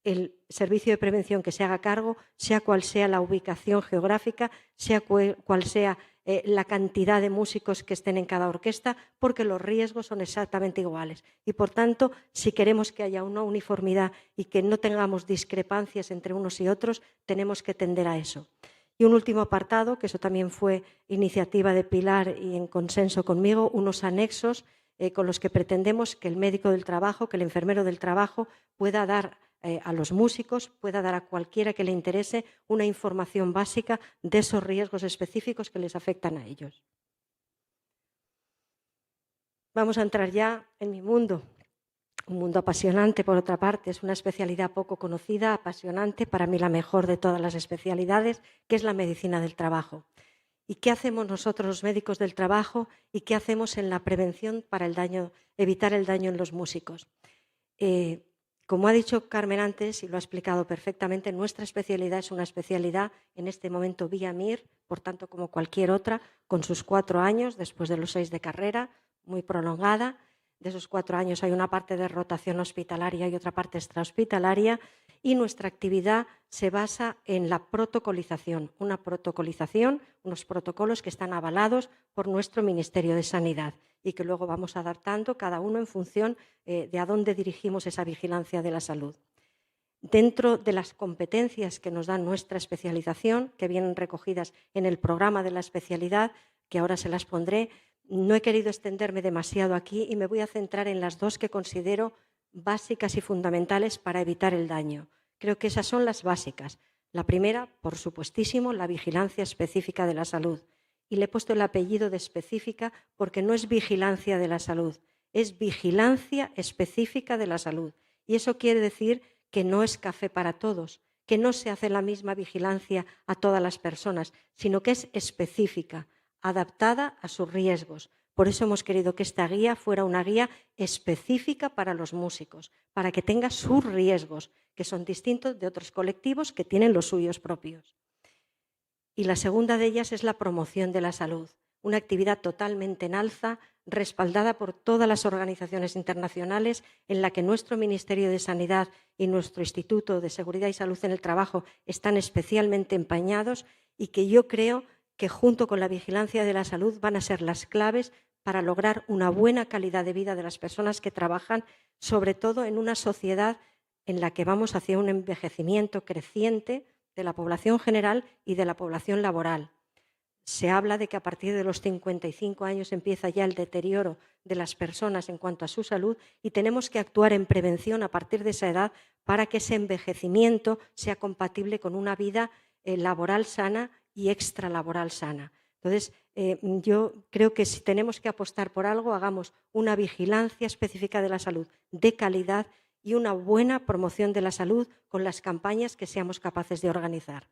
el servicio de prevención que se haga cargo, sea cual sea la ubicación geográfica, sea cual sea la cantidad de músicos que estén en cada orquesta, porque los riesgos son exactamente iguales. Y, por tanto, si queremos que haya una uniformidad y que no tengamos discrepancias entre unos y otros, tenemos que tender a eso. Y un último apartado, que eso también fue iniciativa de Pilar y en consenso conmigo, unos anexos con los que pretendemos que el médico del trabajo, que el enfermero del trabajo pueda dar a los músicos, pueda dar a cualquiera que le interese una información básica de esos riesgos específicos que les afectan a ellos. Vamos a entrar ya en mi mundo, un mundo apasionante por otra parte, es una especialidad poco conocida, apasionante, para mí la mejor de todas las especialidades, que es la medicina del trabajo. ¿Y qué hacemos nosotros los médicos del trabajo y qué hacemos en la prevención para evitar el daño en los músicos? Como ha dicho Carmen antes y lo ha explicado perfectamente, nuestra especialidad es una especialidad en este momento vía MIR, por tanto como cualquier otra, con sus 4 años después de los 6 de carrera, muy prolongada. De esos 4 años hay una parte de rotación hospitalaria y otra parte extrahospitalaria, y nuestra actividad se basa en la protocolización, una protocolización, unos protocolos que están avalados por nuestro Ministerio de Sanidad y que luego vamos adaptando cada uno en función de a dónde dirigimos esa vigilancia de la salud. Dentro de las competencias que nos da nuestra especialización, que vienen recogidas en el programa de la especialidad, que ahora se las pondré, no he querido extenderme demasiado aquí y me voy a centrar en las 2 que considero básicas y fundamentales para evitar el daño. Creo que esas son las básicas. La primera, por supuestísimo, la vigilancia específica de la salud. Y le he puesto el apellido de específica porque no es vigilancia de la salud, es vigilancia específica de la salud. Y eso quiere decir que no es café para todos, que no se hace la misma vigilancia a todas las personas, sino que es específica, adaptada a sus riesgos, Por eso hemos querido que esta guía fuera una guía específica para los músicos, para que tenga sus riesgos, que son distintos de otros colectivos que tienen los suyos propios. Y la segunda de ellas es la promoción de la salud, una actividad totalmente en alza, respaldada por todas las organizaciones internacionales, en la que nuestro Ministerio de Sanidad y nuestro Instituto de Seguridad y Salud en el Trabajo están especialmente empeñados y que yo creo que junto con la vigilancia de la salud van a ser las claves para lograr una buena calidad de vida de las personas que trabajan, sobre todo en una sociedad en la que vamos hacia un envejecimiento creciente de la población general y de la población laboral. Se habla de que a partir de los 55 años empieza ya el deterioro de las personas en cuanto a su salud y tenemos que actuar en prevención a partir de esa edad para que ese envejecimiento sea compatible con una vida laboral sana y extralaboral sana. Entonces, yo creo que si tenemos que apostar por algo, hagamos una vigilancia específica de la salud de calidad y una buena promoción de la salud con las campañas que seamos capaces de organizar.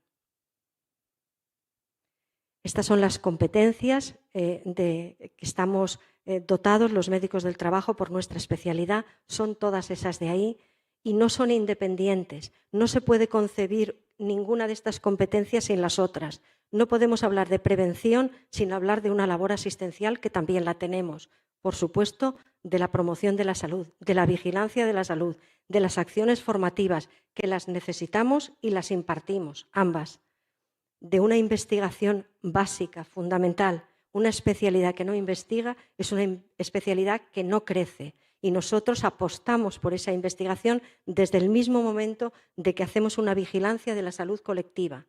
Estas son las competencias de que estamos dotados los médicos del trabajo por nuestra especialidad. Son todas esas de ahí y no son independientes. No se puede concebir ninguna de estas competencias sin las otras. No podemos hablar de prevención sin hablar de una labor asistencial que también la tenemos. Por supuesto, de la promoción de la salud, de la vigilancia de la salud, de las acciones formativas, que las necesitamos y las impartimos, ambas. De una investigación básica, fundamental. Una especialidad que no investiga es una especialidad que no crece y nosotros apostamos por esa investigación desde el mismo momento de que hacemos una vigilancia de la salud colectiva,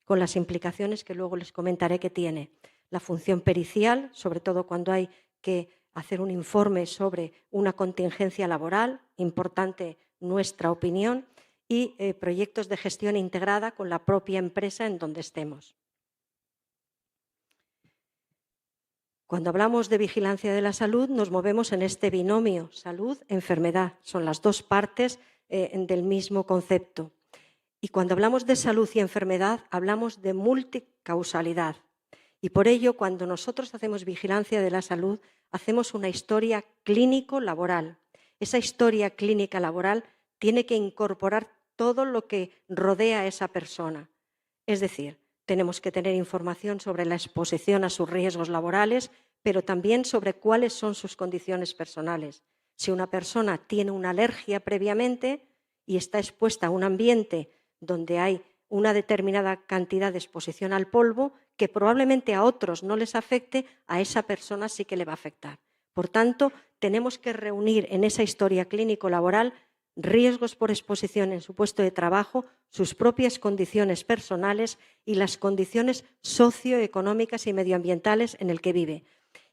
con las implicaciones que luego les comentaré que tiene. La función pericial, sobre todo cuando hay que hacer un informe sobre una contingencia laboral, importante nuestra opinión, y proyectos de gestión integrada con la propia empresa en donde estemos. Cuando hablamos de vigilancia de la salud, nos movemos en este binomio salud-enfermedad. Son las dos partes del mismo concepto. Y cuando hablamos de salud y enfermedad, hablamos de multicausalidad. Y por ello, cuando nosotros hacemos vigilancia de la salud, hacemos una historia clínico-laboral. Esa historia clínica laboral tiene que incorporar todo lo que rodea a esa persona. Es decir, tenemos que tener información sobre la exposición a sus riesgos laborales, pero también sobre cuáles son sus condiciones personales. Si una persona tiene una alergia previamente y está expuesta a un ambiente donde hay una determinada cantidad de exposición al polvo, que probablemente a otros no les afecte, a esa persona sí que le va a afectar. Por tanto, tenemos que reunir en esa historia clínico-laboral riesgos por exposición en su puesto de trabajo, sus propias condiciones personales y las condiciones socioeconómicas y medioambientales en el que vive.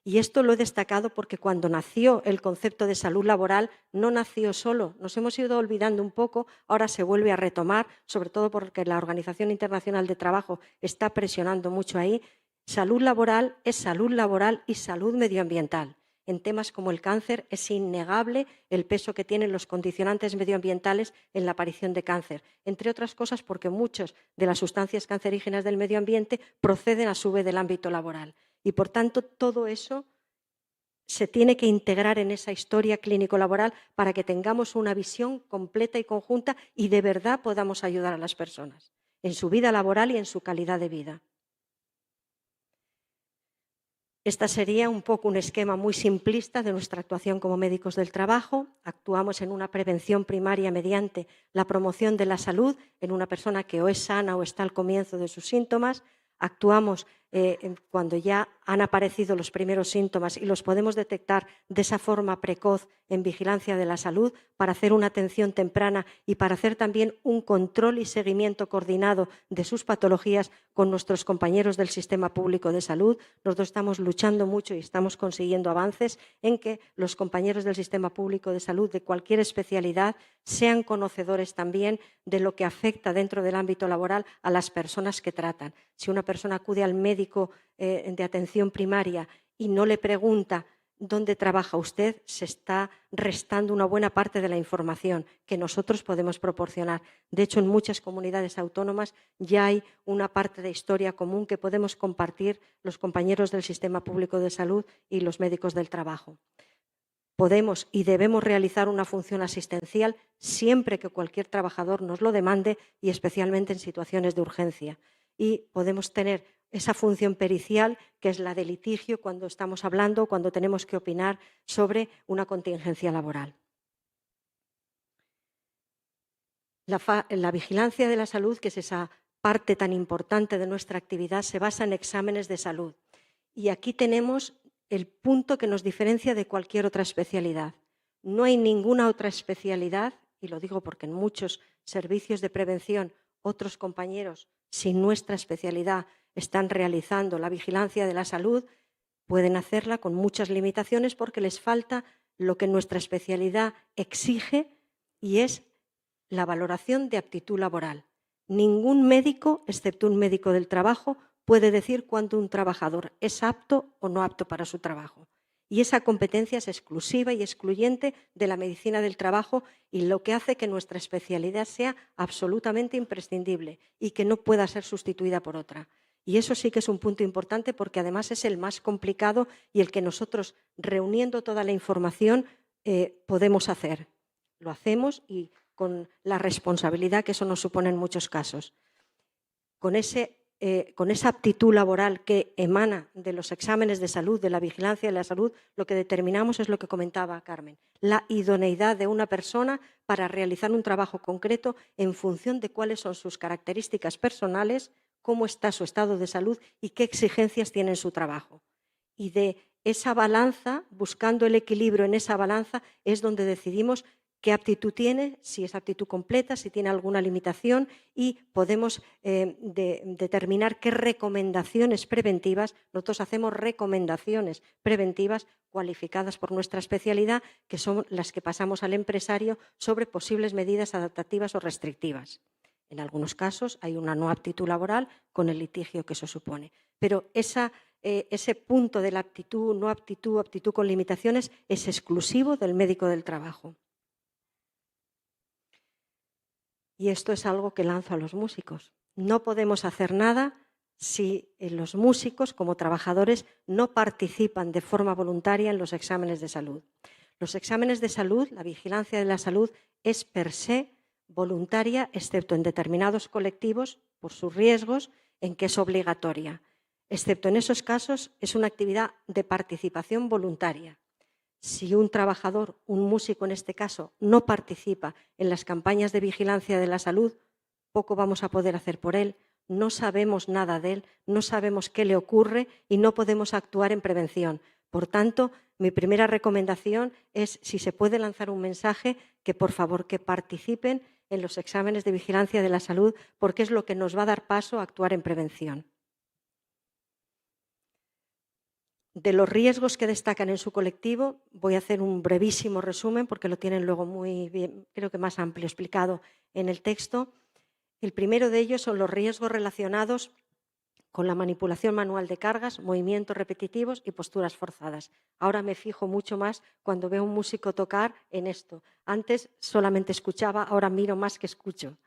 Y esto lo he destacado porque cuando nació el concepto de salud laboral no nació solo. Nos hemos ido olvidando un poco, ahora se vuelve a retomar, sobre todo porque la Organización Internacional de Trabajo está presionando mucho ahí. Salud laboral es salud laboral y salud medioambiental. En temas como el cáncer es innegable el peso que tienen los condicionantes medioambientales en la aparición de cáncer, entre otras cosas porque muchas de las sustancias cancerígenas del medio ambiente proceden a su vez del ámbito laboral. Y por tanto todo eso se tiene que integrar en esa historia clínico-laboral para que tengamos una visión completa y conjunta y de verdad podamos ayudar a las personas en su vida laboral y en su calidad de vida. Esta sería un poco un esquema muy simplista de nuestra actuación como médicos del trabajo. Actuamos en una prevención primaria mediante la promoción de la salud en una persona que o es sana o está al comienzo de sus síntomas. Actuamos cuando ya han aparecido los primeros síntomas y los podemos detectar de esa forma precoz en vigilancia de la salud para hacer una atención temprana y para hacer también un control y seguimiento coordinado de sus patologías con nuestros compañeros del sistema público de salud. Nosotros estamos luchando mucho y estamos consiguiendo avances en que los compañeros del sistema público de salud de cualquier especialidad sean conocedores también de lo que afecta dentro del ámbito laboral a las personas que tratan. Si una persona acude al médico de atención primaria y no le pregunta donde trabaja usted se está restando una buena parte de la información que nosotros podemos proporcionar. De hecho, en muchas comunidades autónomas ya hay una parte de historia común que podemos compartir los compañeros del sistema público de salud y los médicos del trabajo. Podemos y debemos realizar una función asistencial siempre que cualquier trabajador nos lo demande y especialmente en situaciones de urgencia. Y podemos tener esa función pericial, que es la de litigio, cuando estamos hablando, cuando tenemos que opinar sobre una contingencia laboral. La vigilancia de la salud, que es esa parte tan importante de nuestra actividad, se basa en exámenes de salud. Y aquí tenemos el punto que nos diferencia de cualquier otra especialidad. No hay ninguna otra especialidad, y lo digo porque en muchos servicios de prevención otros compañeros sin nuestra especialidad están realizando la vigilancia de la salud, pueden hacerla con muchas limitaciones porque les falta lo que nuestra especialidad exige, y es la valoración de aptitud laboral. Ningún médico, excepto un médico del trabajo, puede decir cuándo un trabajador es apto o no apto para su trabajo. Y esa competencia es exclusiva y excluyente de la medicina del trabajo, y lo que hace que nuestra especialidad sea absolutamente imprescindible y que no pueda ser sustituida por otra. Y eso sí que es un punto importante, porque además es el más complicado y el que nosotros, reuniendo toda la información, podemos hacer. Lo hacemos y con la responsabilidad que eso nos supone en muchos casos. Con esa aptitud laboral que emana de los exámenes de salud, de la vigilancia de la salud, lo que determinamos es lo que comentaba Carmen, la idoneidad de una persona para realizar un trabajo concreto en función de cuáles son sus características personales, cómo está su estado de salud y qué exigencias tiene en su trabajo. Y de esa balanza, buscando el equilibrio en esa balanza, es donde decidimos qué aptitud tiene, si es aptitud completa, si tiene alguna limitación, y podemos determinar qué recomendaciones preventivas. Nosotros hacemos recomendaciones preventivas cualificadas por nuestra especialidad, que son las que pasamos al empresario sobre posibles medidas adaptativas o restrictivas. En algunos casos hay una no aptitud laboral con el litigio que eso supone. Pero ese punto de la aptitud, no aptitud, aptitud con limitaciones es exclusivo del médico del trabajo. Y esto es algo que lanzo a los músicos. No podemos hacer nada si los músicos, como trabajadores, no participan de forma voluntaria en los exámenes de salud. Los exámenes de salud, la vigilancia de la salud, es per se voluntaria, excepto en determinados colectivos, por sus riesgos, en que es obligatoria. Excepto en esos casos, es una actividad de participación voluntaria. Si un trabajador, un músico en este caso, no participa en las campañas de vigilancia de la salud, poco vamos a poder hacer por él, no sabemos nada de él, no sabemos qué le ocurre y no podemos actuar en prevención. Por tanto, mi primera recomendación es, si se puede lanzar un mensaje, que por favor que participen en los exámenes de vigilancia de la salud, porque es lo que nos va a dar paso a actuar en prevención. De los riesgos que destacan en su colectivo, voy a hacer un brevísimo resumen porque lo tienen luego muy bien, creo que más amplio explicado en el texto. El primero de ellos son los riesgos relacionados con la manipulación manual de cargas, movimientos repetitivos y posturas forzadas. Ahora me fijo mucho más cuando veo a un músico tocar en esto. Antes solamente escuchaba, ahora miro más que escucho.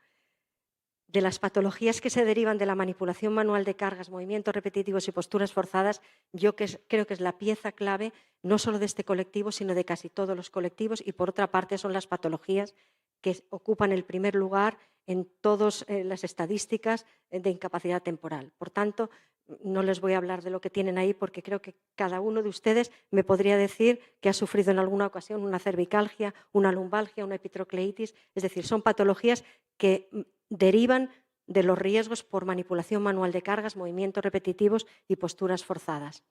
De las patologías que se derivan de la manipulación manual de cargas, movimientos repetitivos y posturas forzadas, yo creo que es la pieza clave no solo de este colectivo, sino de casi todos los colectivos, y por otra parte son las patologías que ocupan el primer lugar en todas las estadísticas de incapacidad temporal. Por tanto, no les voy a hablar de lo que tienen ahí, porque creo que cada uno de ustedes me podría decir que ha sufrido en alguna ocasión una cervicalgia, una lumbalgia, una epitrocleitis. Es decir, son patologías que derivan de los riesgos por manipulación manual de cargas, movimientos repetitivos y posturas forzadas.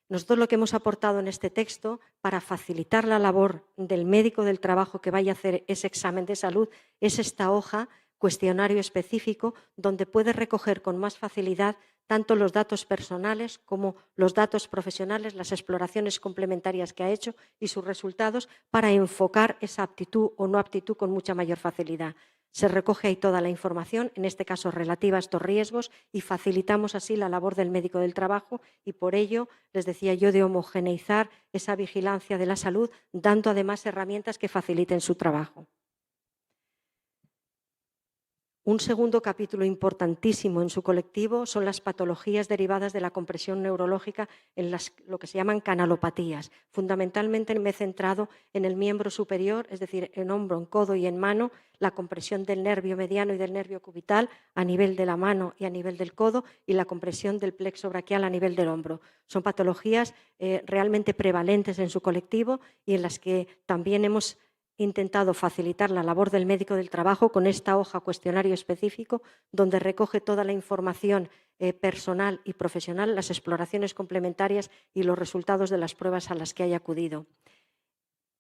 Nosotros lo que hemos aportado en este texto para facilitar la labor del médico del trabajo que vaya a hacer ese examen de salud es esta hoja, cuestionario específico, donde puede recoger con más facilidad tanto los datos personales como los datos profesionales, las exploraciones complementarias que ha hecho y sus resultados, para enfocar esa aptitud o no aptitud con mucha mayor facilidad. Se recoge ahí toda la información, en este caso relativa a estos riesgos, y facilitamos así la labor del médico del trabajo y por ello, les decía yo, de homogeneizar esa vigilancia de la salud, dando además herramientas que faciliten su trabajo. Un segundo capítulo importantísimo en su colectivo son las patologías derivadas de la compresión neurológica en lo que se llaman canalopatías. Fundamentalmente me he centrado en el miembro superior, es decir, en hombro, en codo y en mano, la compresión del nervio mediano y del nervio cubital a nivel de la mano y a nivel del codo y la compresión del plexo braquial a nivel del hombro. Son patologías realmente prevalentes en su colectivo y en las que también hemos intentado facilitar la labor del médico del trabajo con esta hoja cuestionario específico donde recoge toda la información personal y profesional, las exploraciones complementarias y los resultados de las pruebas a las que haya acudido.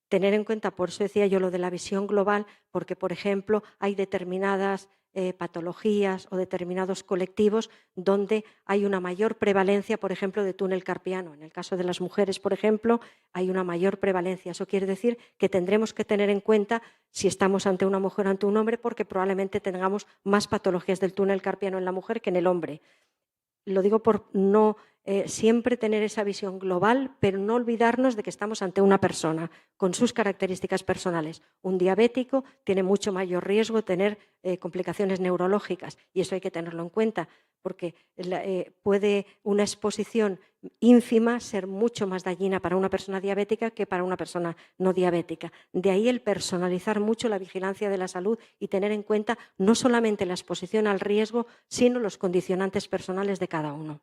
Tener en cuenta, por eso decía yo lo de la visión global, porque, por ejemplo, hay determinadas patologías o determinados colectivos donde hay una mayor prevalencia, por ejemplo, de túnel carpiano. En el caso de las mujeres, por ejemplo, hay una mayor prevalencia. Eso quiere decir que tendremos que tener en cuenta si estamos ante una mujer o ante un hombre, porque probablemente tengamos más patologías del túnel carpiano en la mujer que en el hombre. Lo digo por no siempre tener esa visión global, pero no olvidarnos de que estamos ante una persona con sus características personales. Un diabético tiene mucho mayor riesgo de tener complicaciones neurológicas y eso hay que tenerlo en cuenta porque puede una exposición ínfima ser mucho más dañina para una persona diabética que para una persona no diabética. De ahí el personalizar mucho la vigilancia de la salud y tener en cuenta no solamente la exposición al riesgo, sino los condicionantes personales de cada uno.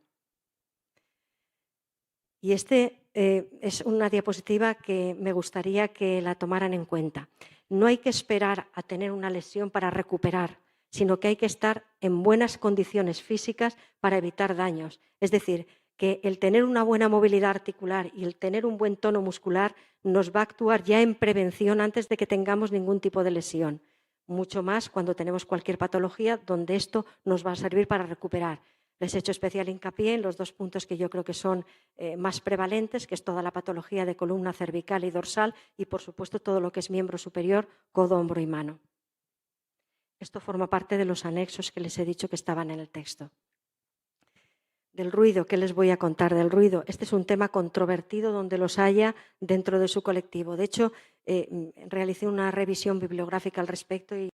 Y es una diapositiva que me gustaría que la tomaran en cuenta. No hay que esperar a tener una lesión para recuperar, sino que hay que estar en buenas condiciones físicas para evitar daños. Es decir, que el tener una buena movilidad articular y el tener un buen tono muscular nos va a actuar ya en prevención antes de que tengamos ningún tipo de lesión. Mucho más cuando tenemos cualquier patología donde esto nos va a servir para recuperar. Les he hecho especial hincapié en los dos puntos que yo creo que son más prevalentes, que es toda la patología de columna cervical y dorsal y, por supuesto, todo lo que es miembro superior, codo, hombro y mano. Esto forma parte de los anexos que les he dicho que estaban en el texto. Del ruido, ¿qué les voy a contar del ruido? Este es un tema controvertido donde los haya dentro de su colectivo. De hecho, realicé una revisión bibliográfica al respecto y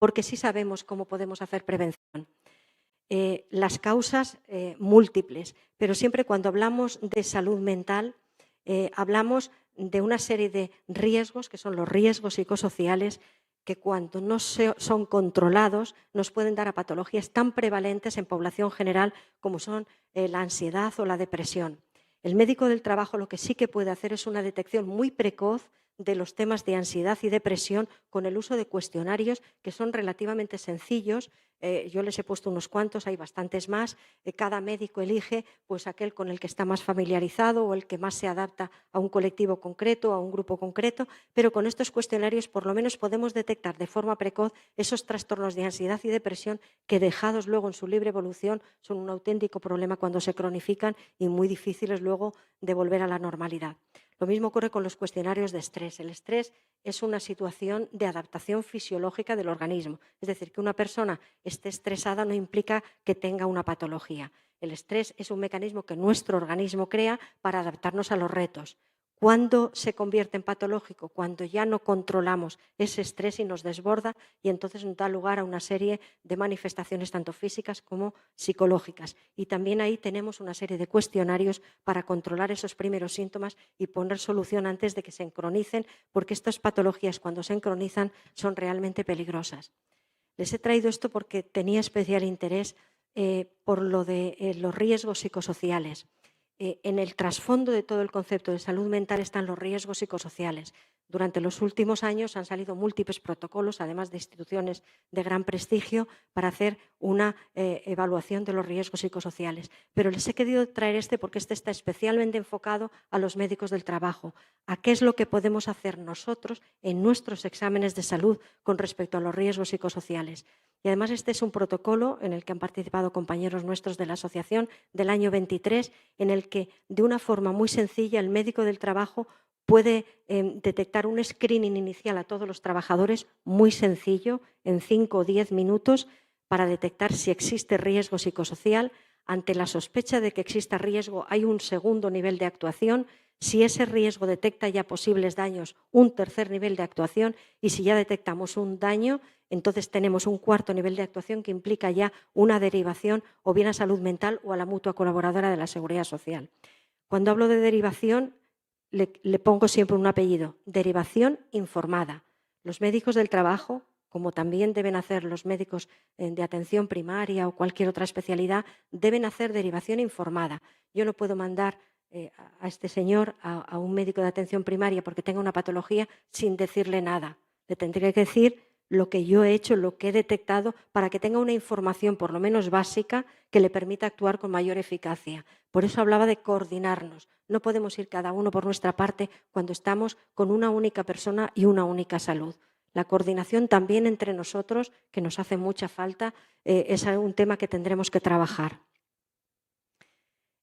porque sí sabemos cómo podemos hacer prevención. Las causas múltiples, pero siempre cuando hablamos de salud mental hablamos de una serie de riesgos, que son los riesgos psicosociales, que cuando no son controlados nos pueden dar a patologías tan prevalentes en población general como son la ansiedad o la depresión. El médico del trabajo lo que sí que puede hacer es una detección muy precoz de los temas de ansiedad y depresión con el uso de cuestionarios que son relativamente sencillos. Yo les he puesto unos cuantos, hay bastantes más. Cada médico elige pues, aquel con el que está más familiarizado o el que más se adapta a un colectivo concreto, a un grupo concreto, pero con estos cuestionarios por lo menos podemos detectar de forma precoz esos trastornos de ansiedad y depresión que, dejados luego en su libre evolución, son un auténtico problema cuando se cronifican y muy difíciles luego de volver a la normalidad. Lo mismo ocurre con los cuestionarios de estrés. El estrés es una situación de adaptación fisiológica del organismo. Es decir, que una persona esté estresada no implica que tenga una patología. El estrés es un mecanismo que nuestro organismo crea para adaptarnos a los retos. ¿Cuándo se convierte en patológico? Cuando ya no controlamos ese estrés y nos desborda y entonces nos da lugar a una serie de manifestaciones tanto físicas como psicológicas. Y también ahí tenemos una serie de cuestionarios para controlar esos primeros síntomas y poner solución antes de que se encronicen, porque estas patologías cuando se encronizan son realmente peligrosas. Les he traído esto porque tenía especial interés por lo de los riesgos psicosociales. En el trasfondo de todo el concepto de salud mental están los riesgos psicosociales. Durante los últimos años han salido múltiples protocolos, además de instituciones de gran prestigio, para hacer una evaluación de los riesgos psicosociales. Pero les he querido traer este porque este está especialmente enfocado a los médicos del trabajo, a qué es lo que podemos hacer nosotros en nuestros exámenes de salud con respecto a los riesgos psicosociales. Y además este es un protocolo en el que han participado compañeros nuestros de la asociación del año 23, en el que de una forma muy sencilla el médico del trabajo puede detectar un screening inicial a todos los trabajadores, muy sencillo, en 5 o 10 minutos, para detectar si existe riesgo psicosocial. Ante la sospecha de que exista riesgo, hay un segundo nivel de actuación. Si ese riesgo detecta ya posibles daños, un tercer nivel de actuación, y si ya detectamos un daño, entonces tenemos un cuarto nivel de actuación que implica ya una derivación o bien a salud mental o a la mutua colaboradora de la Seguridad Social. Cuando hablo de derivación, le pongo siempre un apellido: derivación informada. Los médicos del trabajo, como también deben hacer los médicos de atención primaria o cualquier otra especialidad, deben hacer derivación informada. Yo no puedo mandar a este señor a un médico de atención primaria porque tenga una patología sin decirle nada. Le tendré que decir lo que yo he hecho, lo que he detectado, para que tenga una información por lo menos básica que le permita actuar con mayor eficacia. Por eso hablaba de coordinarnos. No podemos ir cada uno por nuestra parte cuando estamos con una única persona y una única salud. La coordinación también entre nosotros, que nos hace mucha falta, es un tema que tendremos que trabajar.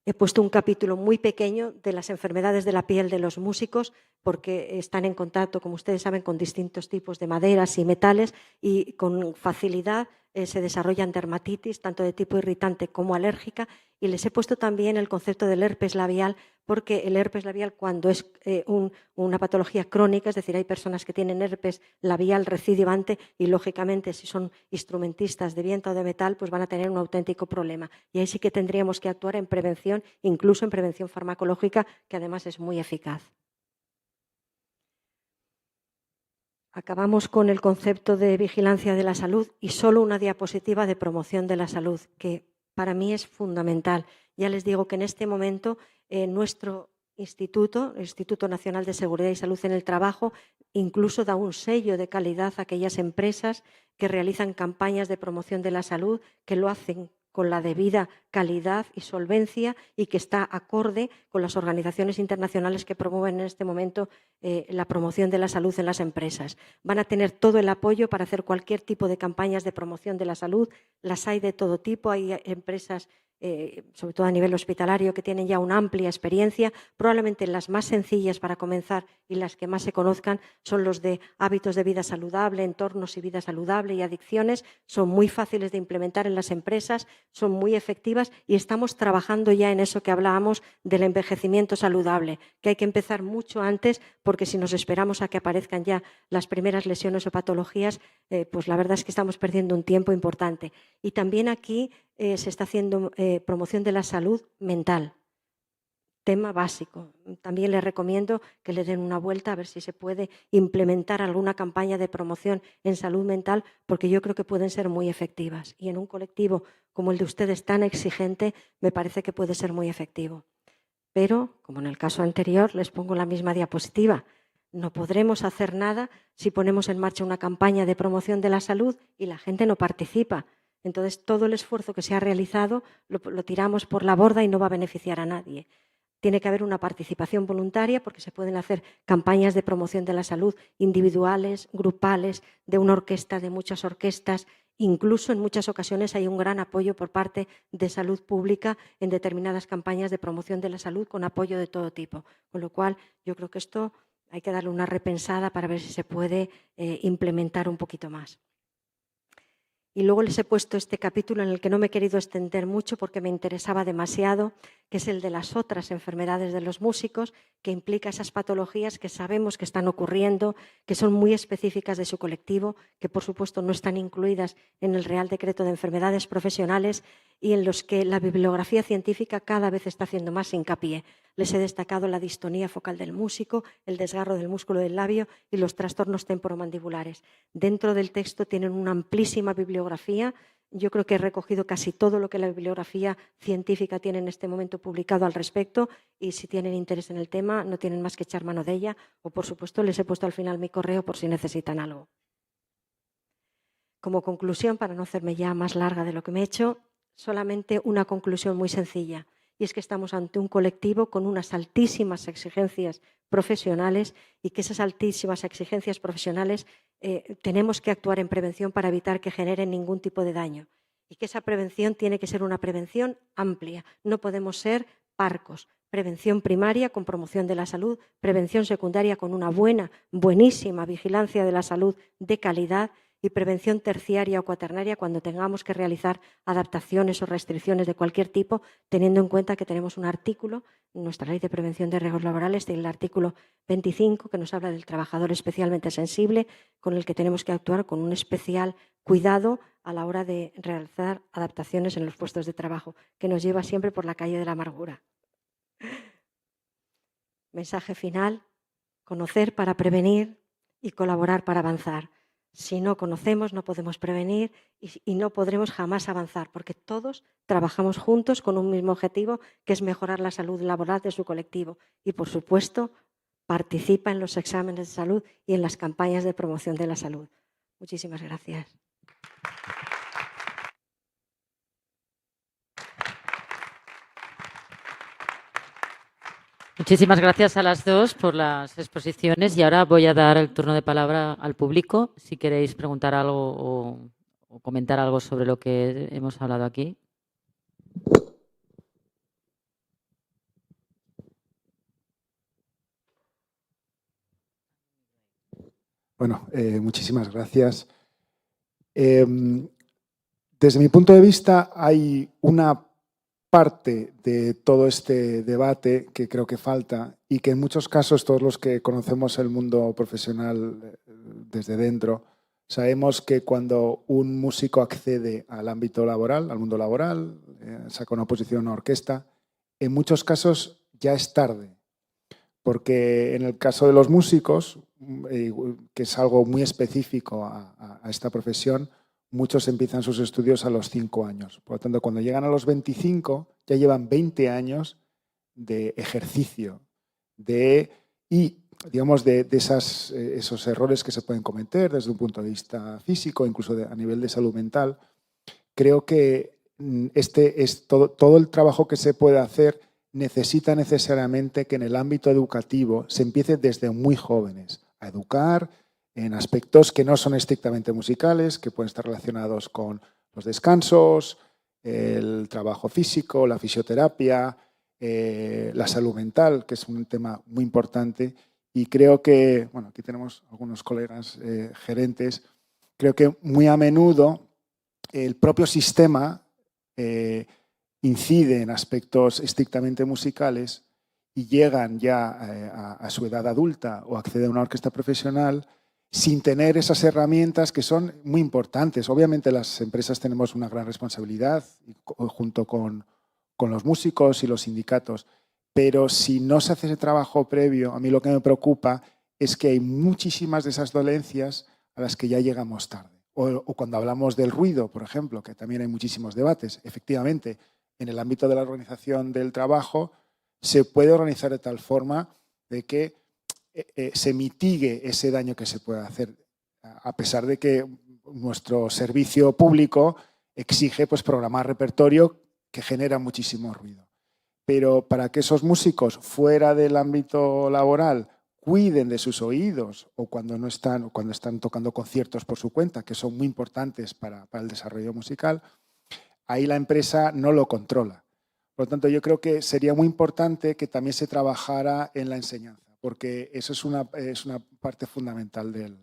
He puesto un capítulo muy pequeño de las enfermedades de la piel de los músicos porque están en contacto, como ustedes saben, con distintos tipos de maderas y metales y con facilidad se desarrollan dermatitis, tanto de tipo irritante como alérgica. Y les he puesto también el concepto del herpes labial porque el herpes labial, cuando es una patología crónica, es decir, hay personas que tienen herpes labial recidivante y, lógicamente, si son instrumentistas de viento o de metal, pues van a tener un auténtico problema. Y ahí sí que tendríamos que actuar en prevención, incluso en prevención farmacológica, que además es muy eficaz. Acabamos con el concepto de vigilancia de la salud y solo una diapositiva de promoción de la salud, que para mí es fundamental. Ya les digo que en este momento nuestro instituto, el Instituto Nacional de Seguridad y Salud en el Trabajo, incluso da un sello de calidad a aquellas empresas que realizan campañas de promoción de la salud, que lo hacen con la debida calidad y solvencia y que está acorde con las organizaciones internacionales que promueven en este momento la promoción de la salud en las empresas. Van a tener todo el apoyo para hacer cualquier tipo de campañas de promoción de la salud. Las hay de todo tipo. Hay empresas sobre todo a nivel hospitalario, que tienen ya una amplia experiencia. Probablemente las más sencillas para comenzar y las que más se conozcan son los de hábitos de vida saludable, entornos y vida saludable y adicciones. Son muy fáciles de implementar en las empresas, son muy efectivas y estamos trabajando ya en eso que hablábamos del envejecimiento saludable, que hay que empezar mucho antes, porque si nos esperamos a que aparezcan ya las primeras lesiones o patologías, pues la verdad es que estamos perdiendo un tiempo importante. Y también aquí se está haciendo promoción de la salud mental, tema básico. También les recomiendo que le den una vuelta a ver si se puede implementar alguna campaña de promoción en salud mental, porque yo creo que pueden ser muy efectivas. Y en un colectivo como el de ustedes tan exigente, me parece que puede ser muy efectivo. Pero, como en el caso anterior, les pongo la misma diapositiva. No podremos hacer nada si ponemos en marcha una campaña de promoción de la salud y la gente no participa. Entonces, todo el esfuerzo que se ha realizado lo tiramos por la borda y no va a beneficiar a nadie. Tiene que haber una participación voluntaria, porque se pueden hacer campañas de promoción de la salud individuales, grupales, de una orquesta, de muchas orquestas. Incluso en muchas ocasiones hay un gran apoyo por parte de salud pública en determinadas campañas de promoción de la salud con apoyo de todo tipo. Con lo cual, yo creo que esto hay que darle una repensada para ver si se puede implementar un poquito más. Y luego les he puesto este capítulo en el que no me he querido extender mucho porque me interesaba demasiado, que es el de las otras enfermedades de los músicos, que implica esas patologías que sabemos que están ocurriendo, que son muy específicas de su colectivo, que por supuesto no están incluidas en el Real Decreto de Enfermedades Profesionales y en los que la bibliografía científica cada vez está haciendo más hincapié. Les he destacado la distonía focal del músico, el desgarro del músculo del labio y los trastornos temporomandibulares. Dentro del texto tienen una amplísima bibliografía. Yo creo que he recogido casi todo lo que la bibliografía científica tiene en este momento publicado al respecto, y si tienen interés en el tema no tienen más que echar mano de ella, o por supuesto les he puesto al final mi correo por si necesitan algo. Como conclusión, para no hacerme ya más larga de lo que me he hecho, solamente una conclusión muy sencilla. Y es que estamos ante un colectivo con unas altísimas exigencias profesionales y que esas altísimas exigencias profesionales tenemos que actuar en prevención para evitar que generen ningún tipo de daño. Y que esa prevención tiene que ser una prevención amplia. No podemos ser parcos. Prevención primaria con promoción de la salud, prevención secundaria con una buenísima vigilancia de la salud de calidad, y prevención terciaria o cuaternaria cuando tengamos que realizar adaptaciones o restricciones de cualquier tipo, teniendo en cuenta que tenemos un artículo en nuestra Ley de Prevención de Riesgos Laborales, el artículo 25, que nos habla del trabajador especialmente sensible, con el que tenemos que actuar con un especial cuidado a la hora de realizar adaptaciones en los puestos de trabajo, que nos lleva siempre por la calle de la amargura. Mensaje final: conocer para prevenir y colaborar para avanzar. Si no conocemos, no podemos prevenir y no podremos jamás avanzar, porque todos trabajamos juntos con un mismo objetivo, que es mejorar la salud laboral de su colectivo. Y, por supuesto, participa en los exámenes de salud y en las campañas de promoción de la salud. Muchísimas gracias. Muchísimas gracias a las dos por las exposiciones, y ahora voy a dar el turno de palabra al público si queréis preguntar algo o comentar algo sobre lo que hemos hablado aquí. Bueno, muchísimas gracias. Desde mi punto de vista, hay una parte de todo este debate que creo que falta y que en muchos casos todos los que conocemos el mundo profesional desde dentro sabemos que cuando un músico accede al ámbito laboral, al mundo laboral, saca una oposición a una orquesta, en muchos casos ya es tarde, porque en el caso de los músicos, que es algo muy específico a esta profesión, muchos empiezan sus estudios a los 5 años. Por lo tanto, cuando llegan a los 25, ya llevan 20 años de ejercicio y esos errores que se pueden cometer desde un punto de vista físico, incluso a nivel de salud mental. Creo que todo el trabajo que se puede hacer necesita necesariamente que en el ámbito educativo se empiece desde muy jóvenes a educar en aspectos que no son estrictamente musicales, que pueden estar relacionados con los descansos, el trabajo físico, la fisioterapia, la salud mental, que es un tema muy importante. Y creo que, bueno, aquí tenemos algunos colegas gerentes, creo que muy a menudo el propio sistema incide en aspectos estrictamente musicales y llegan ya a su edad adulta o acceden a una orquesta profesional sin tener esas herramientas que son muy importantes. Obviamente las empresas tenemos una gran responsabilidad junto con los músicos y los sindicatos, pero si no se hace ese trabajo previo, a mí lo que me preocupa es que hay muchísimas de esas dolencias a las que ya llegamos tarde. O cuando hablamos del ruido, por ejemplo, que también hay muchísimos debates. Efectivamente, en el ámbito de la organización del trabajo se puede organizar de tal forma de que se mitigue ese daño que se puede hacer, a pesar de que nuestro servicio público exige pues, programar repertorio que genera muchísimo ruido. Pero para que esos músicos fuera del ámbito laboral cuiden de sus oídos o cuando no están, o cuando están tocando conciertos por su cuenta, que son muy importantes para el desarrollo musical, ahí la empresa no lo controla. Por lo tanto, yo creo que sería muy importante que también se trabajara en la enseñanza, porque eso es una parte fundamental del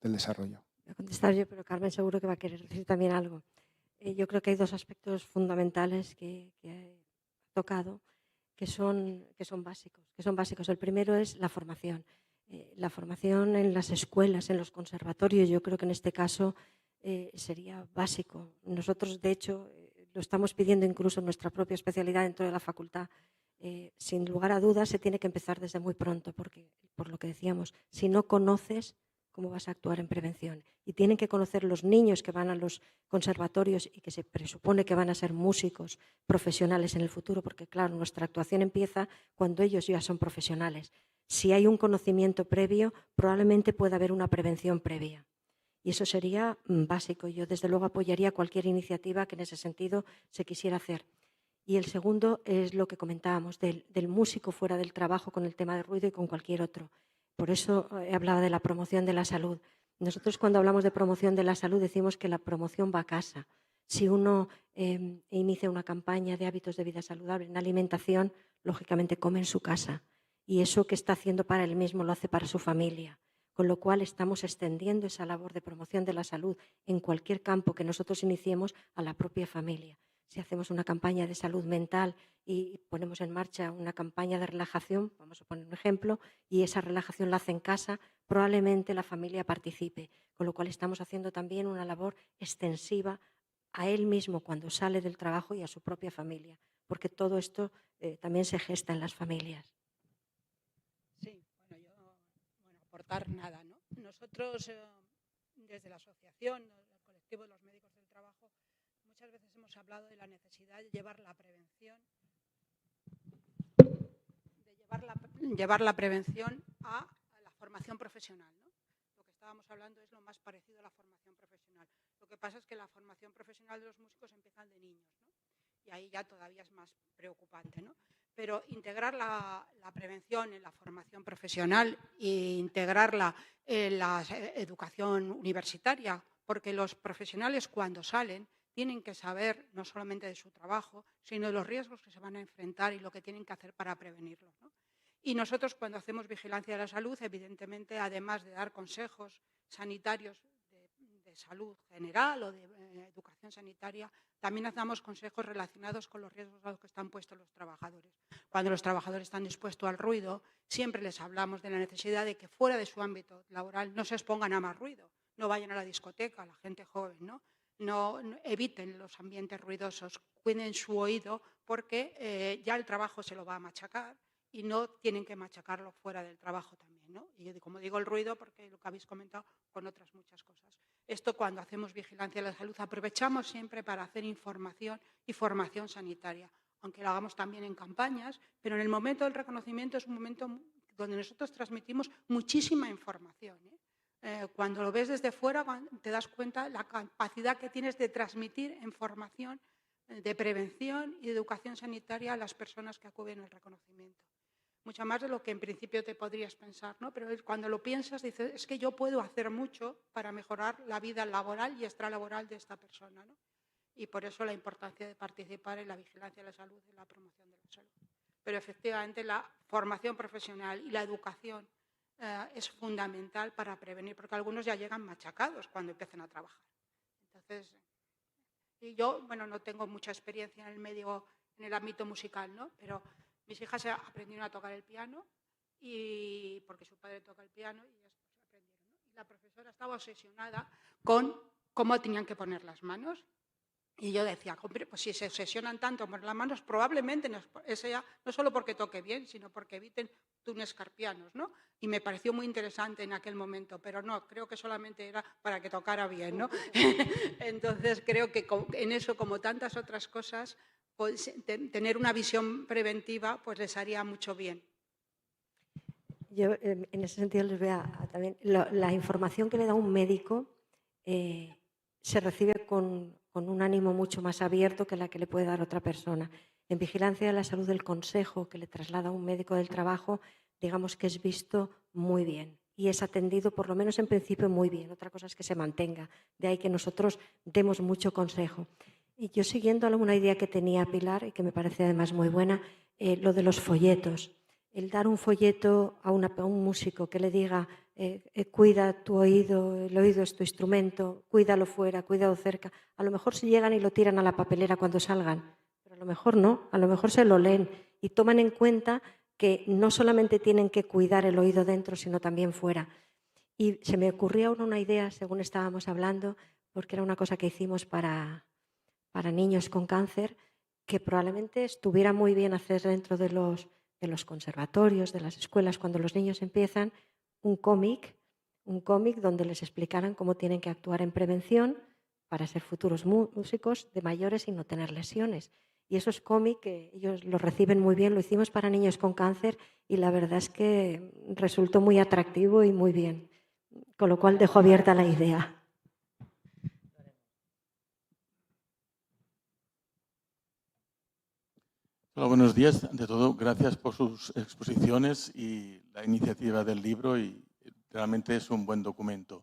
desarrollo. Voy a contestar yo, pero Carmen seguro que va a querer decir también algo. Yo creo que hay dos aspectos fundamentales que he tocado que son básicos. El primero es la formación. La formación en las escuelas, en los conservatorios, yo creo que en este caso sería básico. Nosotros, de hecho, lo estamos pidiendo incluso en nuestra propia especialidad dentro de la facultad. Sin lugar a dudas, se tiene que empezar desde muy pronto, porque, por lo que decíamos, si no conoces, ¿cómo vas a actuar en prevención? Y tienen que conocer los niños que van a los conservatorios y que se presupone que van a ser músicos profesionales en el futuro, porque claro, nuestra actuación empieza cuando ellos ya son profesionales. Si hay un conocimiento previo, probablemente pueda haber una prevención previa. Y eso sería básico. Yo desde luego apoyaría cualquier iniciativa que en ese sentido se quisiera hacer. Y el segundo es lo que comentábamos, del músico fuera del trabajo con el tema de ruido y con cualquier otro. Por eso he hablado de la promoción de la salud. Nosotros cuando hablamos de promoción de la salud decimos que la promoción va a casa. Si uno inicia una campaña de hábitos de vida saludable en alimentación, lógicamente come en su casa. Y eso que está haciendo para él mismo lo hace para su familia. Con lo cual estamos extendiendo esa labor de promoción de la salud en cualquier campo que nosotros iniciemos a la propia familia. Si hacemos una campaña de salud mental y ponemos en marcha una campaña de relajación, vamos a poner un ejemplo, y esa relajación la hace en casa, probablemente la familia participe, con lo cual estamos haciendo también una labor extensiva a él mismo cuando sale del trabajo y a su propia familia, porque todo esto también se gesta en las familias. Sí, bueno, yo aportar nada, ¿no? Nosotros desde la asociación, el colectivo de los médicos del trabajo, muchas veces hemos hablado de la necesidad de llevar la prevención, a la formación profesional, ¿no? Lo que estábamos hablando es lo más parecido a la formación profesional. Lo que pasa es que la formación profesional de los músicos empiezan de niños, ¿no? Y ahí ya todavía es más preocupante, ¿no? Pero integrar la prevención en la formación profesional e integrarla en la educación universitaria, porque los profesionales cuando salen tienen que saber no solamente de su trabajo, sino de los riesgos que se van a enfrentar y lo que tienen que hacer para prevenirlos, ¿no? Y nosotros cuando hacemos vigilancia de la salud, evidentemente, además de dar consejos sanitarios de salud general o de educación sanitaria, también damos consejos relacionados con los riesgos a los que están puestos los trabajadores. Cuando los trabajadores están expuestos al ruido, siempre les hablamos de la necesidad de que fuera de su ámbito laboral no se expongan a más ruido, no vayan a la discoteca, la gente joven, ¿no? No eviten los ambientes ruidosos, cuiden su oído porque ya el trabajo se lo va a machacar y no tienen que machacarlo fuera del trabajo también, ¿no? Y como digo el ruido porque lo que habéis comentado con otras muchas cosas. Esto cuando hacemos vigilancia de la salud aprovechamos siempre para hacer información y formación sanitaria, aunque lo hagamos también en campañas, pero en el momento del reconocimiento es un momento donde nosotros transmitimos muchísima información, ¿eh? Cuando lo ves desde fuera te das cuenta la capacidad que tienes de transmitir información de prevención y de educación sanitaria a las personas que acuden al reconocimiento. Mucho más de lo que en principio te podrías pensar, ¿no? Pero cuando lo piensas dices, es que yo puedo hacer mucho para mejorar la vida laboral y extralaboral de esta persona, ¿no? y por eso la importancia de participar en la vigilancia de la salud y la promoción de la salud. Pero efectivamente la formación profesional y la educación es fundamental para prevenir, porque algunos ya llegan machacados cuando empiezan a trabajar. Entonces, y yo, bueno, no tengo mucha experiencia en el ámbito musical, ¿no? Pero mis hijas aprendieron a tocar el piano y porque su padre toca el piano y ellas pues, aprendieron, ¿no? Y la profesora estaba obsesionada con cómo tenían que poner las manos. Y yo decía, pues si se obsesionan tanto por las manos, probablemente no solo porque toque bien, sino porque eviten túneles carpianos, ¿no? Y me pareció muy interesante en aquel momento, pero no, creo que solamente era para que tocara bien, ¿no? Entonces creo que en eso, como tantas otras cosas, pues, tener una visión preventiva pues les haría mucho bien. Yo, en ese sentido, les voy a también... La información que le da un médico se recibe con un ánimo mucho más abierto que la que le puede dar otra persona. En vigilancia de la salud, el consejo que le traslada un médico del trabajo, digamos que es visto muy bien y es atendido, por lo menos en principio, muy bien. Otra cosa es que se mantenga. De ahí que nosotros demos mucho consejo. Y yo, siguiendo alguna idea que tenía Pilar y que me parece además muy buena, lo de los folletos. El dar un folleto a un músico que le diga cuida tu oído, el oído es tu instrumento, cuídalo fuera, cuídalo cerca. A lo mejor si llegan y lo tiran a la papelera cuando salgan, pero a lo mejor no, a lo mejor se lo leen y toman en cuenta que no solamente tienen que cuidar el oído dentro, sino también fuera. Y se me ocurría una idea, según estábamos hablando, porque era una cosa que hicimos para niños con cáncer, que probablemente estuviera muy bien hacer dentro de los conservatorios, de las escuelas, cuando los niños empiezan, un cómic donde les explicaran cómo tienen que actuar en prevención para ser futuros músicos de mayores y no tener lesiones. Y esos cómics, ellos los reciben muy bien, lo hicimos para niños con cáncer y la verdad es que resultó muy atractivo y muy bien. Con lo cual dejo abierta la idea. Hola, buenos días. Ante todo, gracias por sus exposiciones y la iniciativa del libro, y realmente es un buen documento.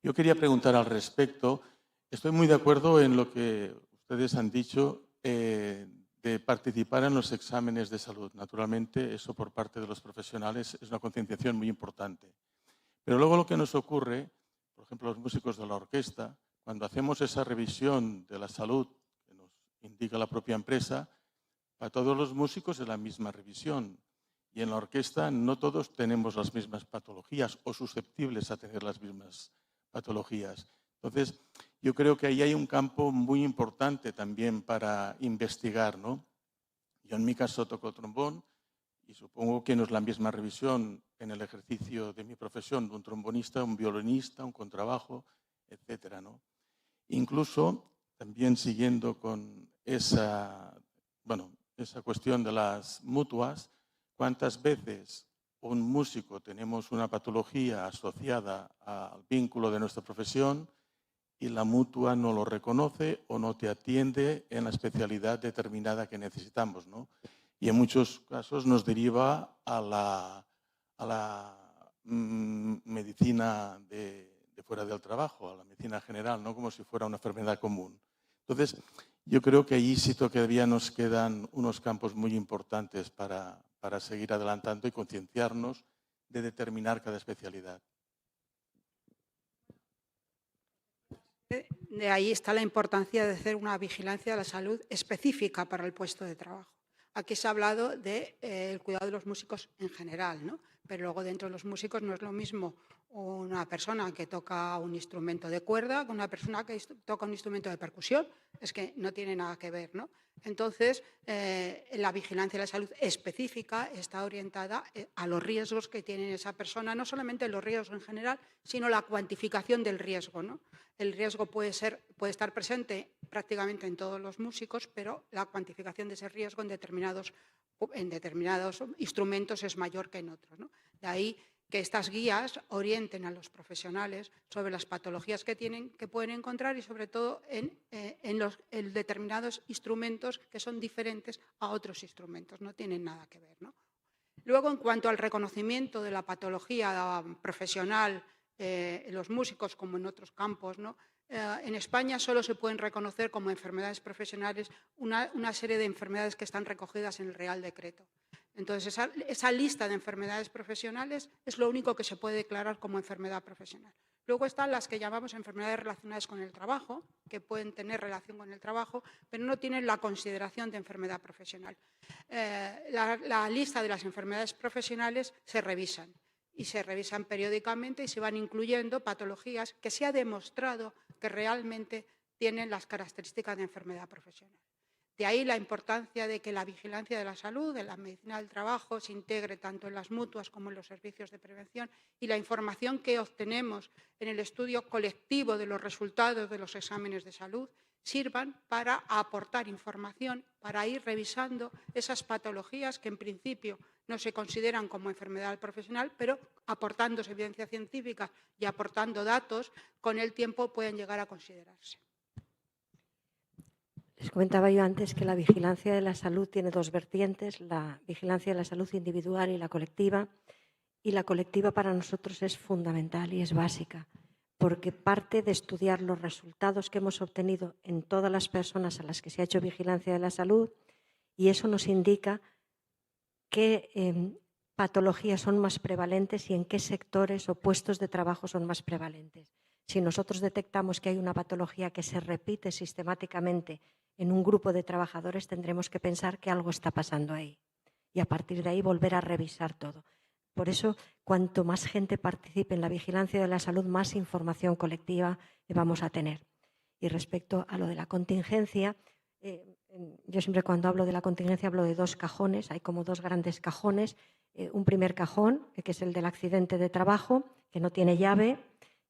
Yo quería preguntar al respecto. Estoy muy de acuerdo en lo que ustedes han dicho de participar en los exámenes de salud. Naturalmente, eso por parte de los profesionales es una concienciación muy importante. Pero luego lo que nos ocurre, por ejemplo, los músicos de la orquesta, cuando hacemos esa revisión de la salud que nos indica la propia empresa, para todos los músicos es la misma revisión y en la orquesta no todos tenemos las mismas patologías o susceptibles a tener las mismas patologías. Entonces, yo creo que ahí hay un campo muy importante también para investigar, ¿no? Yo en mi caso toco trombón y supongo que no es la misma revisión en el ejercicio de mi profesión de un trombonista, un violinista, un contrabajo, etcétera, ¿no? Incluso, también siguiendo con esa cuestión de las mutuas, ¿cuántas veces un músico tenemos una patología asociada al vínculo de nuestra profesión y la mutua no lo reconoce o no te atiende en la especialidad determinada que necesitamos, ¿no? Y en muchos casos nos deriva a la medicina de fuera del trabajo, a la medicina general, ¿no? Como si fuera una enfermedad común. Entonces, yo creo que allí sí todavía nos quedan unos campos muy importantes para seguir adelantando y concienciarnos de determinar cada especialidad. De ahí está la importancia de hacer una vigilancia de la salud específica para el puesto de trabajo. Aquí se ha hablado del cuidado de los músicos en general, ¿no? Pero luego dentro de los músicos no es lo mismo una persona que toca un instrumento de cuerda con una persona que toca un instrumento de percusión. Es que no tiene nada que ver, ¿no? Entonces, la vigilancia de la salud específica está orientada a los riesgos que tiene esa persona, no solamente los riesgos en general, sino la cuantificación del riesgo, ¿no? El riesgo puede estar presente prácticamente en todos los músicos, pero la cuantificación de ese riesgo en determinados instrumentos es mayor que en otros, ¿no? De ahí que estas guías orienten a los profesionales sobre las patologías que pueden encontrar y sobre todo en determinados instrumentos que son diferentes a otros instrumentos, no tienen nada que ver, ¿no? Luego, en cuanto al reconocimiento de la patología profesional en los músicos como en otros campos, ¿no? En España solo se pueden reconocer como enfermedades profesionales una serie de enfermedades que están recogidas en el Real Decreto. Entonces, esa lista de enfermedades profesionales es lo único que se puede declarar como enfermedad profesional. Luego están las que llamamos enfermedades relacionadas con el trabajo, que pueden tener relación con el trabajo, pero no tienen la consideración de enfermedad profesional. La lista de las enfermedades profesionales se revisan periódicamente y se van incluyendo patologías que se ha demostrado que realmente tienen las características de enfermedad profesional. De ahí la importancia de que la vigilancia de la salud, de la medicina del trabajo, se integre tanto en las mutuas como en los servicios de prevención, y la información que obtenemos en el estudio colectivo de los resultados de los exámenes de salud sirvan para aportar información, para ir revisando esas patologías que en principio no se consideran como enfermedad profesional, pero aportando evidencia científica y aportando datos, con el tiempo pueden llegar a considerarse. Les comentaba yo antes que la vigilancia de la salud tiene dos vertientes, la vigilancia de la salud individual y la colectiva. Y la colectiva para nosotros es fundamental y es básica, porque parte de estudiar los resultados que hemos obtenido en todas las personas a las que se ha hecho vigilancia de la salud, y eso nos indica qué patologías son más prevalentes y en qué sectores o puestos de trabajo son más prevalentes. Si nosotros detectamos que hay una patología que se repite sistemáticamente en un grupo de trabajadores, tendremos que pensar que algo está pasando ahí y a partir de ahí volver a revisar todo. Por eso, cuanto más gente participe en la vigilancia de la salud, más información colectiva vamos a tener. Y respecto a lo de la contingencia, yo siempre cuando hablo de la contingencia hablo de dos cajones, hay como dos grandes cajones. Un primer cajón, que es el del accidente de trabajo, que no tiene llave,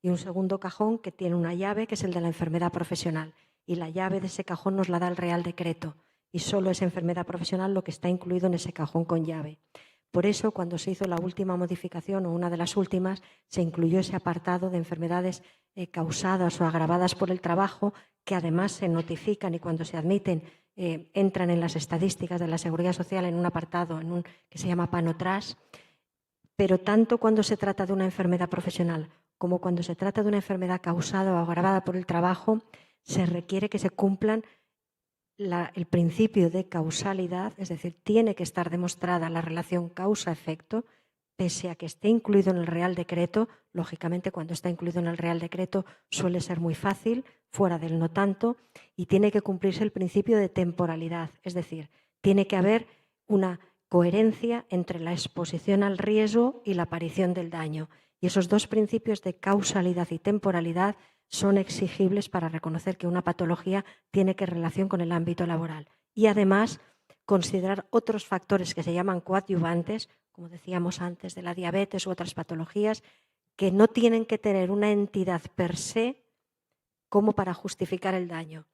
y un segundo cajón que tiene una llave, que es el de la enfermedad profesional. Y la llave de ese cajón nos la da el Real Decreto, y solo es enfermedad profesional lo que está incluido en ese cajón con llave. Por eso, cuando se hizo la última modificación, o una de las últimas, se incluyó ese apartado de enfermedades causadas o agravadas por el trabajo, que además se notifican y cuando se admiten entran en las estadísticas de la Seguridad Social en un apartado que se llama PANOTRAS. Pero tanto cuando se trata de una enfermedad profesional como cuando se trata de una enfermedad causada o agravada por el trabajo, se requiere que se cumplan el principio de causalidad, es decir, tiene que estar demostrada la relación causa-efecto, pese a que esté incluido en el Real Decreto. Lógicamente, cuando está incluido en el Real Decreto suele ser muy fácil, fuera del no tanto, y tiene que cumplirse el principio de temporalidad, es decir, tiene que haber una coherencia entre la exposición al riesgo y la aparición del daño. Y esos dos principios de causalidad y temporalidad son exigibles para reconocer que una patología tiene que relación con el ámbito laboral. Y además, considerar otros factores que se llaman coadyuvantes, como decíamos antes, de la diabetes u otras patologías, que no tienen que tener una entidad per se como para justificar el daño.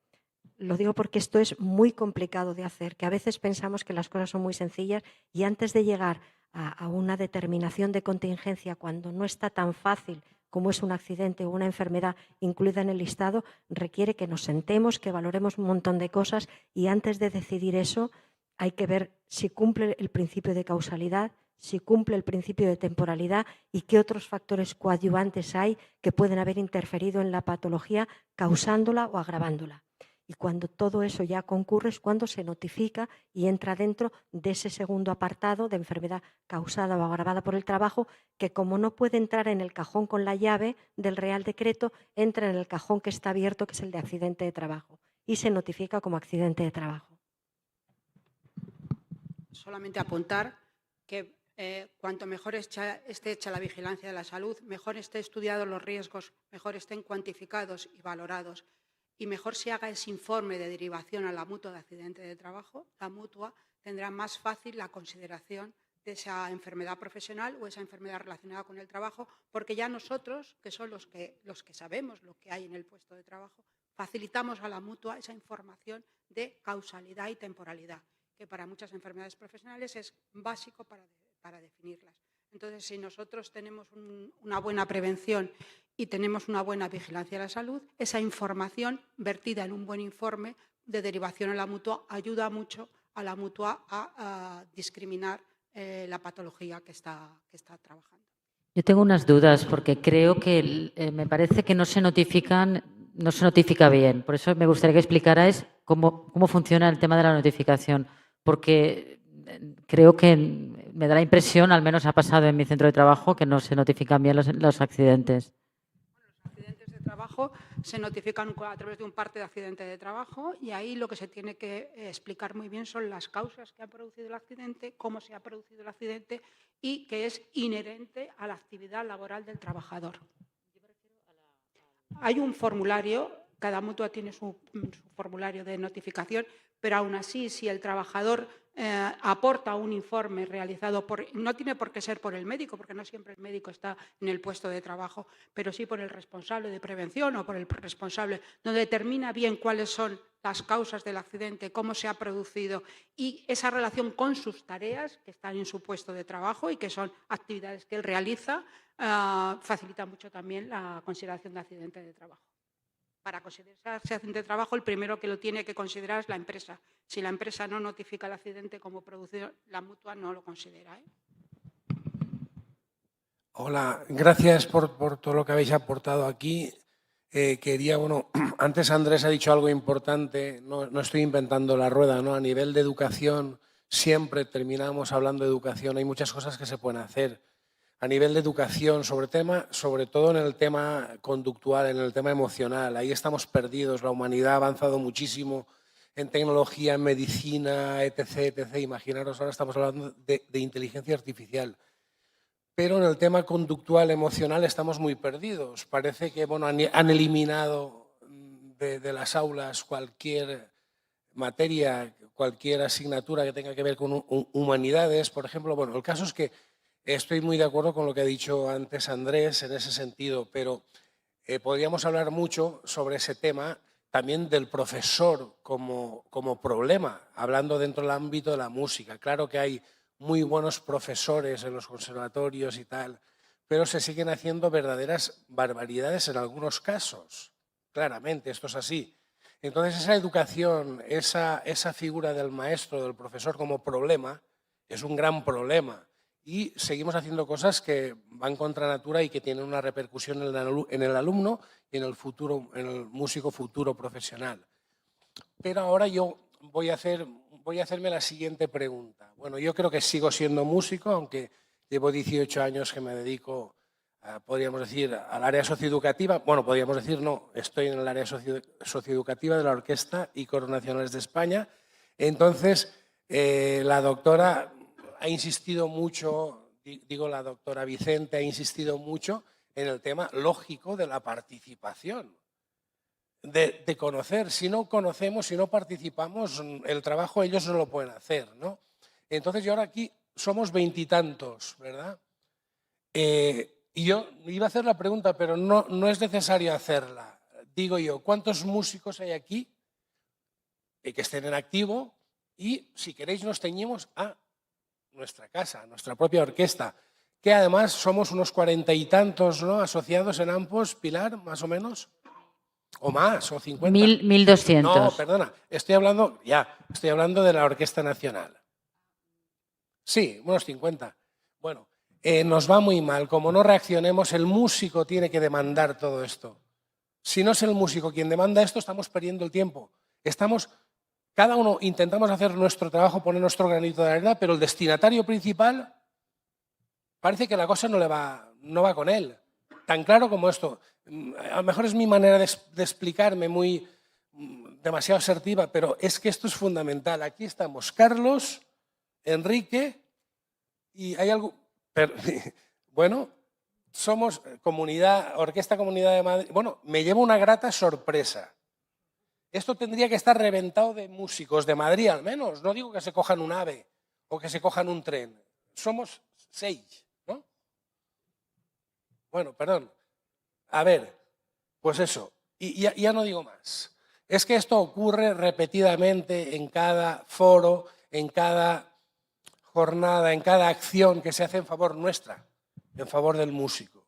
Lo digo porque esto es muy complicado de hacer, que a veces pensamos que las cosas son muy sencillas y antes de llegar a una determinación de contingencia, cuando no está tan fácil como es un accidente o una enfermedad incluida en el listado, requiere que nos sentemos, que valoremos un montón de cosas y antes de decidir eso hay que ver si cumple el principio de causalidad, si cumple el principio de temporalidad y qué otros factores coadyuvantes hay que pueden haber interferido en la patología causándola o agravándola. Y cuando todo eso ya concurre es cuando se notifica y entra dentro de ese segundo apartado de enfermedad causada o agravada por el trabajo, que como no puede entrar en el cajón con la llave del Real Decreto, entra en el cajón que está abierto, que es el de accidente de trabajo, y se notifica como accidente de trabajo. Solamente apuntar que cuanto mejor esté hecha la vigilancia de la salud, mejor esté estudiados los riesgos, mejor estén cuantificados y valorados, y mejor se haga ese informe de derivación a la mutua de accidente de trabajo, la mutua tendrá más fácil la consideración de esa enfermedad profesional o esa enfermedad relacionada con el trabajo, porque ya nosotros, que son los que sabemos lo que hay en el puesto de trabajo, facilitamos a la mutua esa información de causalidad y temporalidad, que para muchas enfermedades profesionales es básico para definirlas. Entonces, si nosotros tenemos una buena prevención y tenemos una buena vigilancia de la salud, esa información vertida en un buen informe de derivación a la mutua ayuda mucho a la mutua a discriminar la patología que está trabajando. Yo tengo unas dudas porque creo que me parece que no se notifican no se notifica bien. Por eso me gustaría que explicarais cómo funciona el tema de la notificación, porque creo que me da la impresión, al menos ha pasado en mi centro de trabajo, que no se notifican bien los accidentes. Los accidentes de trabajo se notifican a través de un parte de accidente de trabajo y ahí lo que se tiene que explicar muy bien son las causas que han producido el accidente, cómo se ha producido el accidente y que es inherente a la actividad laboral del trabajador. Hay un formulario, cada mutua tiene su formulario de notificación, pero aún así, si el trabajador aporta un informe realizado no tiene por qué ser por el médico, porque no siempre el médico está en el puesto de trabajo, pero sí por el responsable de prevención o por el responsable, donde determina bien cuáles son las causas del accidente, cómo se ha producido y esa relación con sus tareas que están en su puesto de trabajo y que son actividades que él realiza, facilita mucho también la consideración de accidente de trabajo. Para considerarse accidente de trabajo, el primero que lo tiene que considerar es la empresa. Si la empresa no notifica el accidente como producido, la mutua no lo considera. Hola, gracias por todo lo que habéis aportado aquí. Quería, antes Andrés ha dicho algo importante, no estoy inventando la rueda, ¿no? A nivel de educación, siempre terminamos hablando de educación, hay muchas cosas que se pueden hacer. A nivel de educación, sobre todo en el tema conductual, en el tema emocional, ahí estamos perdidos, la humanidad ha avanzado muchísimo en tecnología, en medicina, etc. Imaginaros, ahora estamos hablando de inteligencia artificial. Pero en el tema conductual, emocional, estamos muy perdidos. Parece que han eliminado de las aulas cualquier materia, cualquier asignatura que tenga que ver con humanidades, por ejemplo. Bueno, el caso es que estoy muy de acuerdo con lo que ha dicho antes Andrés en ese sentido, pero podríamos hablar mucho sobre ese tema también del profesor como problema, hablando dentro del ámbito de la música. Claro que hay muy buenos profesores en los conservatorios y tal, pero se siguen haciendo verdaderas barbaridades en algunos casos. Claramente, esto es así. Entonces, esa educación, esa figura del maestro, del profesor como problema, es un gran problema. Y seguimos haciendo cosas que van contra natura y que tienen una repercusión en el alumno y en el músico futuro profesional. Pero ahora yo voy a hacerme la siguiente pregunta. Bueno, yo creo que sigo siendo músico, aunque llevo 18 años que me dedico, podríamos decir, al área socioeducativa. Bueno, podríamos decir no, estoy en el área socioeducativa de la Orquesta y Coros Nacionales de España. Entonces, la doctora ha insistido mucho, la doctora Vicente ha insistido mucho en el tema lógico de la participación. De conocer. Si no conocemos, si no participamos, el trabajo ellos no lo pueden hacer, ¿no? Entonces, yo ahora aquí somos 20 y tantos, ¿verdad? Y yo iba a hacer la pregunta, pero no es necesario hacerla. Digo yo, ¿cuántos músicos hay aquí que estén en activo? Y, si queréis, nos ceñimos a nuestra casa, a nuestra propia orquesta, que además somos unos 40 y tantos, ¿no?, asociados en Ampos, Pilar, más o menos. O más, o 50. 1.200. No, perdona, estoy hablando de la Orquesta Nacional. Sí, unos 50. Bueno, nos va muy mal. Como no reaccionemos, el músico tiene que demandar todo esto. Si no es el músico quien demanda esto, estamos perdiendo el tiempo. Cada uno intentamos hacer nuestro trabajo, poner nuestro granito de arena, pero el destinatario principal parece que la cosa no va con él. Tan claro como esto. A lo mejor es mi manera de explicarme demasiado asertiva, pero es que esto es fundamental. Aquí estamos Carlos, Enrique y hay algo... Bueno, somos Orquesta Comunidad de Madrid. Bueno, me llevo una grata sorpresa. Esto tendría que estar reventado de músicos de Madrid al menos. No digo que se cojan un AVE o que se cojan un tren. Somos 6, ¿no? Bueno, perdón. A ver, pues eso. Y ya no digo más. Es que esto ocurre repetidamente en cada foro, en cada jornada, en cada acción que se hace en favor nuestra, en favor del músico.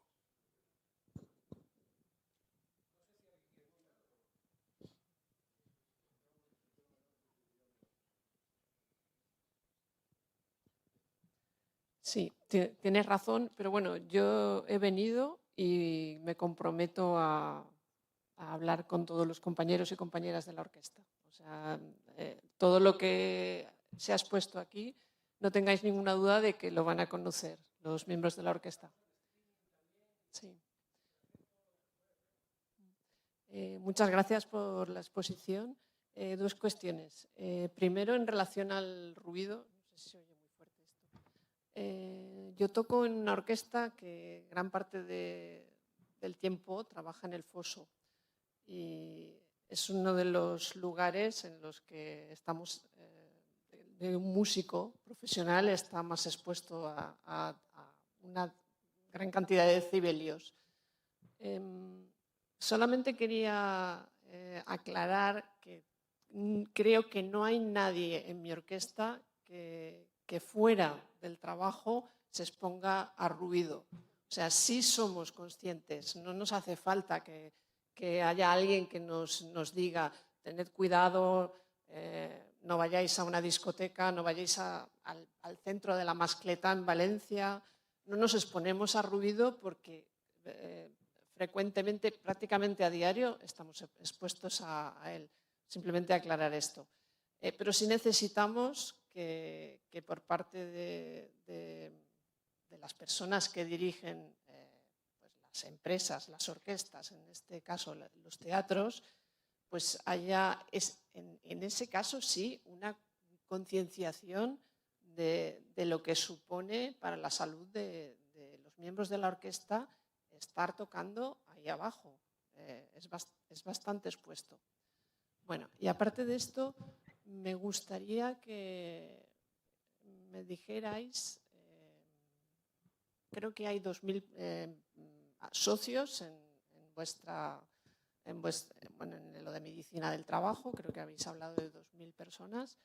Sí, tienes razón, pero bueno, yo he venido y me comprometo a a hablar con todos los compañeros y compañeras de la orquesta. O sea, todo lo que se ha expuesto aquí, no tengáis ninguna duda de que lo van a conocer los miembros de la orquesta. Sí. Muchas gracias por la exposición. Dos cuestiones. Primero, en relación al ruido. No sé si se oye muy fuerte esto. Yo toco en una orquesta que gran parte del tiempo trabaja en el foso. Y es uno de los lugares en los que estamos, de un músico profesional está más expuesto a una gran cantidad de decibelios. Solamente quería aclarar que creo que no hay nadie en mi orquesta que fuera del trabajo se exponga a ruido. O sea, sí somos conscientes, no nos hace falta que haya alguien que nos diga, tened cuidado, no vayáis a una discoteca, no vayáis al centro de la Mascleta en Valencia. No nos exponemos a ruido porque frecuentemente, prácticamente a diario, estamos expuestos a él. Simplemente aclarar esto. Pero sí necesitamos que por parte de las personas que dirigen pues las empresas, las orquestas, en este caso los teatros, pues haya, en ese caso sí, una concienciación de lo que supone para la salud de los miembros de la orquesta estar tocando ahí abajo. Es bastante expuesto. Bueno, y aparte de esto, me gustaría que me dijerais, creo que hay 2.000 socios en lo de medicina del trabajo, creo que habéis hablado de 2.000 personas.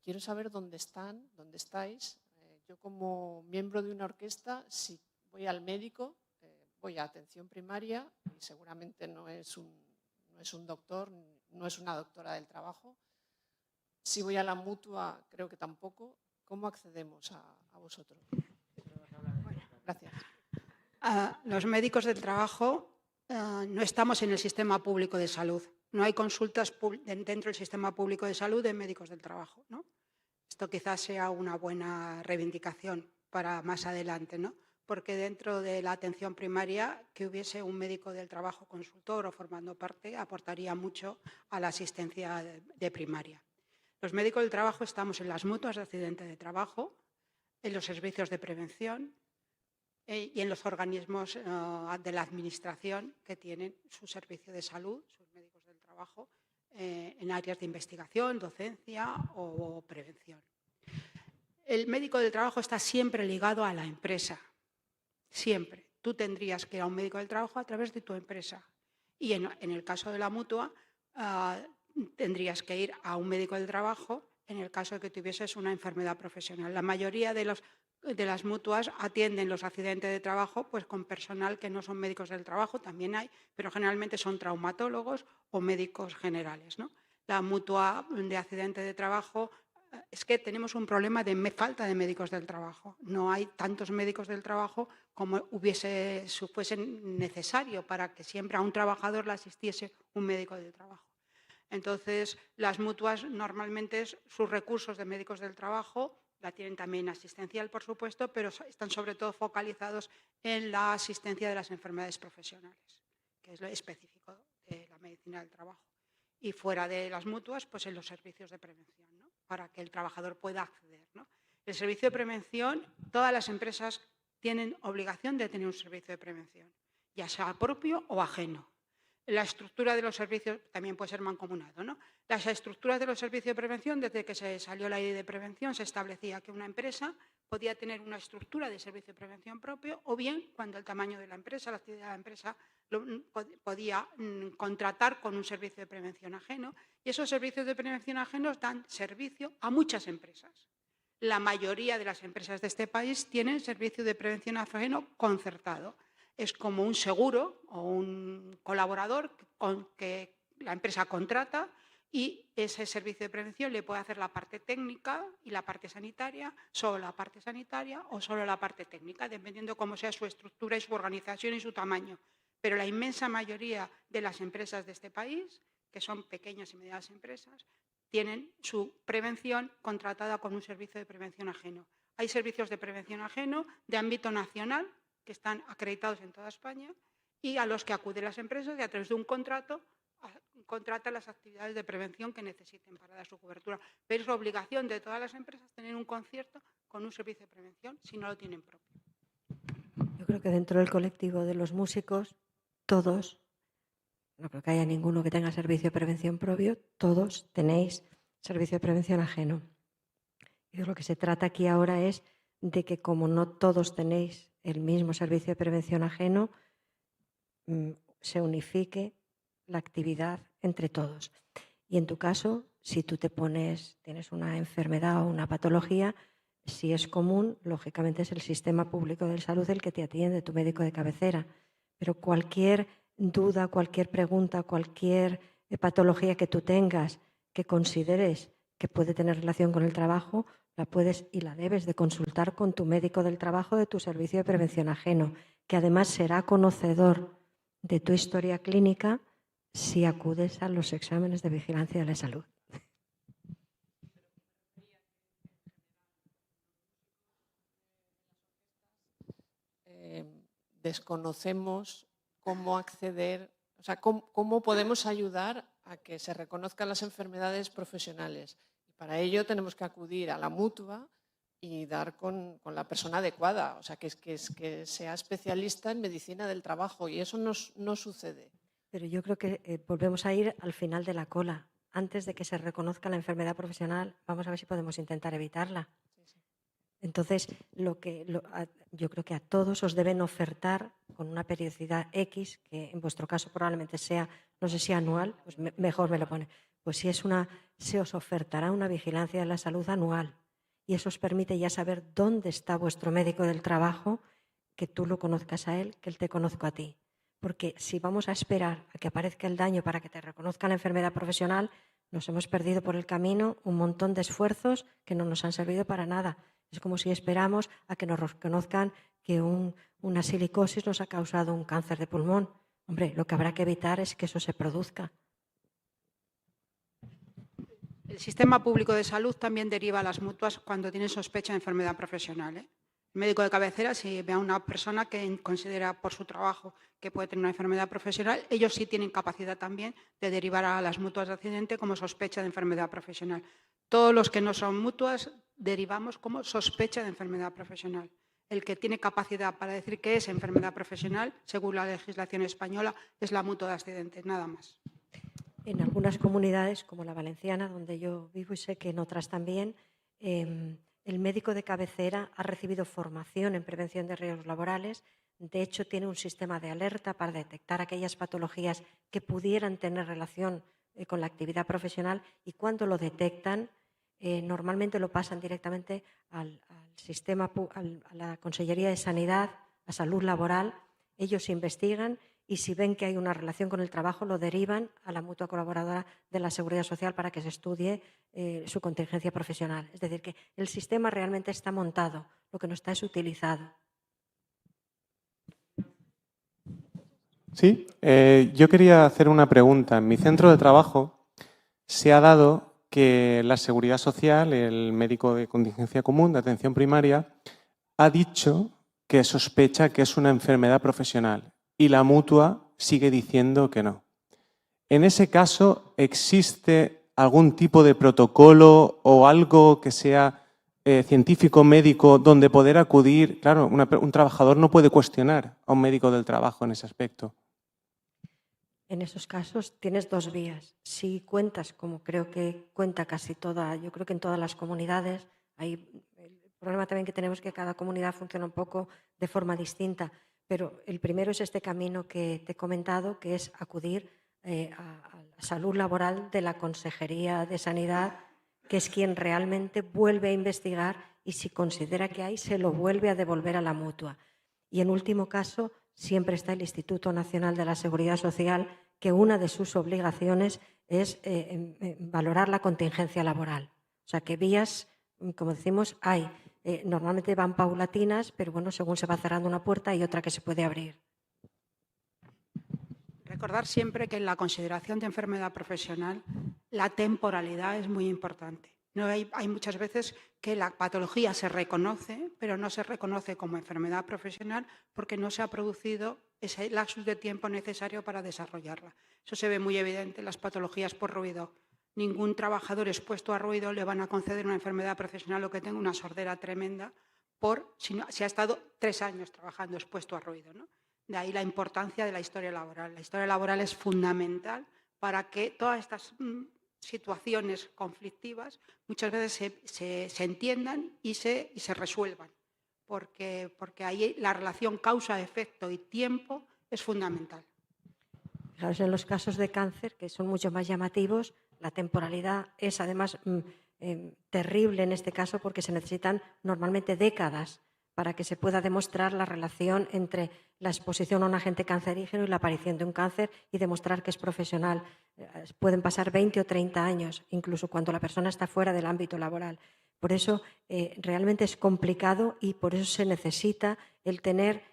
Quiero saber dónde estáis. Yo como miembro de una orquesta, si voy al médico, voy a atención primaria y seguramente no es un doctor, no es una doctora del trabajo. Si voy a la mutua, creo que tampoco. ¿Cómo accedemos a vosotros? Bueno, gracias. Los médicos del trabajo no estamos en el sistema público de salud. No hay consultas dentro del sistema público de salud de médicos del trabajo, ¿no? Esto quizás sea una buena reivindicación para más adelante, ¿no? Porque dentro de la atención primaria que hubiese un médico del trabajo consultor o formando parte aportaría mucho a la asistencia de primaria. Los médicos del trabajo estamos en las mutuas de accidente de trabajo, en los servicios de prevención y en los organismos de la administración que tienen su servicio de salud, sus médicos del trabajo, en áreas de investigación, docencia o prevención. El médico del trabajo está siempre ligado a la empresa. Siempre. Tú tendrías que ir a un médico del trabajo a través de tu empresa. Y en el caso de la mutua, tendrías que ir a un médico del trabajo en el caso de que tuvieses una enfermedad profesional. La mayoría de las mutuas atienden los accidentes de trabajo pues, con personal que no son médicos del trabajo, también hay, pero generalmente son traumatólogos o médicos generales, ¿no? La mutua de accidente de trabajo... Es que tenemos un problema de falta de médicos del trabajo. No hay tantos médicos del trabajo como fuese necesario para que siempre a un trabajador le asistiese un médico del trabajo. Entonces, las mutuas normalmente sus recursos de médicos del trabajo la tienen también asistencial, por supuesto, pero están sobre todo focalizados en la asistencia de las enfermedades profesionales, que es lo específico de la medicina del trabajo. Y fuera de las mutuas, pues en los servicios de prevención, ¿no? Para que el trabajador pueda acceder, ¿no? El servicio de prevención, todas las empresas tienen obligación de tener un servicio de prevención, ya sea propio o ajeno. La estructura de los servicios también puede ser mancomunado, ¿no? Las estructuras de los servicios de prevención, desde que se salió la ley de prevención, se establecía que una empresa podía tener una estructura de servicio de prevención propio o bien, cuando el tamaño de la empresa, la actividad de la empresa, podía contratar con un servicio de prevención ajeno. Y esos servicios de prevención ajenos dan servicio a muchas empresas. La mayoría de las empresas de este país tienen servicio de prevención ajeno concertado. Es como un seguro o un colaborador que la empresa contrata y ese servicio de prevención le puede hacer la parte técnica y la parte sanitaria, solo la parte sanitaria o solo la parte técnica, dependiendo cómo sea su estructura y su organización y su tamaño. pero la inmensa mayoría de las empresas de este país, que son pequeñas y medianas empresas, tienen su prevención contratada con un servicio de prevención ajeno. Hay servicios de prevención ajeno de ámbito nacional que están acreditados en toda España y a los que acuden las empresas y a través de un contrato contratan las actividades de prevención que necesiten para dar su cobertura. Pero es obligación de todas las empresas tener un concierto con un servicio de prevención si no lo tienen propio. Yo creo que dentro del colectivo de los músicos, todos, no creo que haya ninguno que tenga servicio de prevención propio, todos tenéis servicio de prevención ajeno. Y de lo que se trata aquí ahora es de que como no todos tenéis el mismo servicio de prevención ajeno, se unifique la actividad entre todos. Y en tu caso, si tú tienes una enfermedad o una patología, si es común, lógicamente es el sistema público de salud el que te atiende, tu médico de cabecera. Pero cualquier duda, cualquier pregunta, cualquier patología que tú tengas que consideres que puede tener relación con el trabajo, la puedes y la debes de consultar con tu médico del trabajo de tu servicio de prevención ajeno, que además será conocedor de tu historia clínica si acudes a los exámenes de vigilancia de la salud. Desconocemos cómo acceder, o sea, cómo podemos ayudar a que se reconozcan las enfermedades profesionales. Y para ello tenemos que acudir a la mutua y dar con la persona adecuada, o sea, que sea especialista en medicina del trabajo, y eso no sucede. Pero yo creo que volvemos a ir al final de la cola. Antes de que se reconozca la enfermedad profesional, vamos a ver si podemos intentar evitarla. Entonces, yo creo que a todos os deben ofertar con una periodicidad X, que en vuestro caso probablemente sea, no sé si anual, pues mejor me lo pone. Pues si se os ofertará una vigilancia de la salud anual y eso os permite ya saber dónde está vuestro médico del trabajo, que tú lo conozcas a él, que él te conozca a ti. Porque si vamos a esperar a que aparezca el daño para que te reconozca la enfermedad profesional, nos hemos perdido por el camino un montón de esfuerzos que no nos han servido para nada. Es como si esperamos a que nos reconozcan que una silicosis nos ha causado un cáncer de pulmón. Hombre, lo que habrá que evitar es que eso se produzca. El sistema público de salud también deriva a las mutuas cuando tienen sospecha de enfermedad profesional, ¿eh? El médico de cabecera, si ve a una persona que considera por su trabajo que puede tener una enfermedad profesional, ellos sí tienen capacidad también de derivar a las mutuas de accidente como sospecha de enfermedad profesional. Todos los que no son mutuas derivamos como sospecha de enfermedad profesional. El que tiene capacidad para decir que es enfermedad profesional, según la legislación española, es la mutua de accidentes, nada más. En algunas comunidades, como la valenciana, donde yo vivo y sé que en otras también, el médico de cabecera ha recibido formación en prevención de riesgos laborales. De hecho, tiene un sistema de alerta para detectar aquellas patologías que pudieran tener relación con la actividad profesional y cuando lo detectan, normalmente lo pasan directamente al sistema, a la Consellería de Sanidad, a Salud Laboral. Ellos investigan y si ven que hay una relación con el trabajo, lo derivan a la mutua colaboradora de la Seguridad Social para que se estudie su contingencia profesional. Es decir, que el sistema realmente está montado, lo que no está es utilizado. Sí, yo quería hacer una pregunta. En mi centro de trabajo se ha dado que la Seguridad Social, el médico de contingencia común de atención primaria, ha dicho que sospecha que es una enfermedad profesional y la mutua sigue diciendo que no. En ese caso, ¿existe algún tipo de protocolo o algo que sea científico, médico, donde poder acudir? Claro, un trabajador no puede cuestionar a un médico del trabajo en ese aspecto. En esos casos tienes dos vías. Si cuentas, como creo que cuenta casi toda, yo creo que en todas las comunidades, el problema también que tenemos es que cada comunidad funciona un poco de forma distinta, pero el primero es este camino que te he comentado, que es acudir a la salud laboral de la Consejería de Sanidad, que es quien realmente vuelve a investigar y si considera que hay, se lo vuelve a devolver a la mutua. Y en último caso, siempre está el Instituto Nacional de la Seguridad Social, que una de sus obligaciones es valorar la contingencia laboral. O sea, que vías, como decimos, hay. Normalmente van paulatinas, pero bueno, según se va cerrando una puerta hay otra que se puede abrir. Recordar siempre que en la consideración de enfermedad profesional la temporalidad es muy importante. No hay muchas veces que la patología se reconoce, pero no se reconoce como enfermedad profesional porque no se ha producido ese lapsus de tiempo necesario para desarrollarla. Eso se ve muy evidente en las patologías por ruido. Ningún trabajador expuesto a ruido le van a conceder una enfermedad profesional o que tenga una sordera tremenda si ha estado 3 años trabajando expuesto a ruido, ¿no? De ahí la importancia de la historia laboral. La historia laboral es fundamental para que todas estas situaciones conflictivas muchas veces se entiendan y se resuelvan, porque ahí la relación causa-efecto y tiempo es fundamental. Fijaos, en los casos de cáncer, que son mucho más llamativos, la temporalidad es además terrible en este caso porque se necesitan normalmente décadas para que se pueda demostrar la relación entre la exposición a un agente cancerígeno y la aparición de un cáncer y demostrar que es profesional. Pueden pasar 20 o 30 años, incluso cuando la persona está fuera del ámbito laboral. Por eso realmente es complicado y por eso se necesita el tener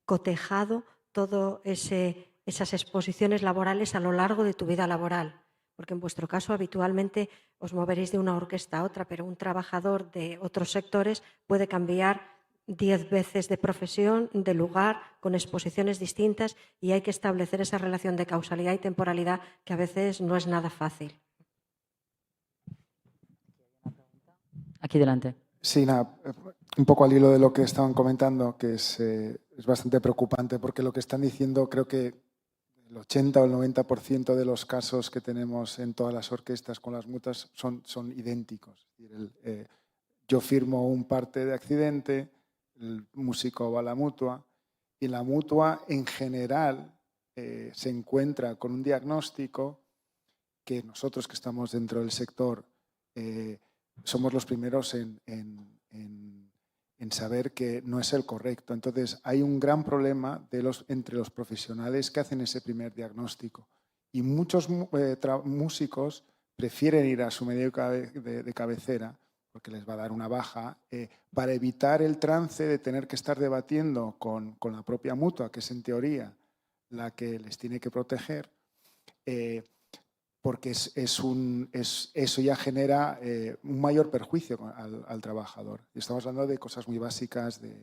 cotejado todo esas exposiciones laborales a lo largo de tu vida laboral. Porque en vuestro caso habitualmente os moveréis de una orquesta a otra, pero un trabajador de otros sectores puede cambiar 10 veces de profesión, de lugar, con exposiciones distintas y hay que establecer esa relación de causalidad y temporalidad que a veces no es nada fácil. Aquí delante. Sí, nada, un poco al hilo de lo que estaban comentando, que es bastante preocupante porque lo que están diciendo, creo que el 80 o el 90% de los casos que tenemos en todas las orquestas con las mutuas son idénticos. Yo firmo un parte de accidente, el músico va a la mutua y la mutua en general se encuentra con un diagnóstico que nosotros que estamos dentro del sector somos los primeros en saber que no es el correcto. Entonces, hay un gran problema entre los profesionales que hacen ese primer diagnóstico. Y muchos músicos prefieren ir a su médico de cabecera, porque les va a dar una baja, para evitar el trance de tener que estar debatiendo con la propia mutua, que es en teoría la que les tiene que proteger, porque eso ya genera un mayor perjuicio al trabajador. Y estamos hablando de cosas muy básicas, de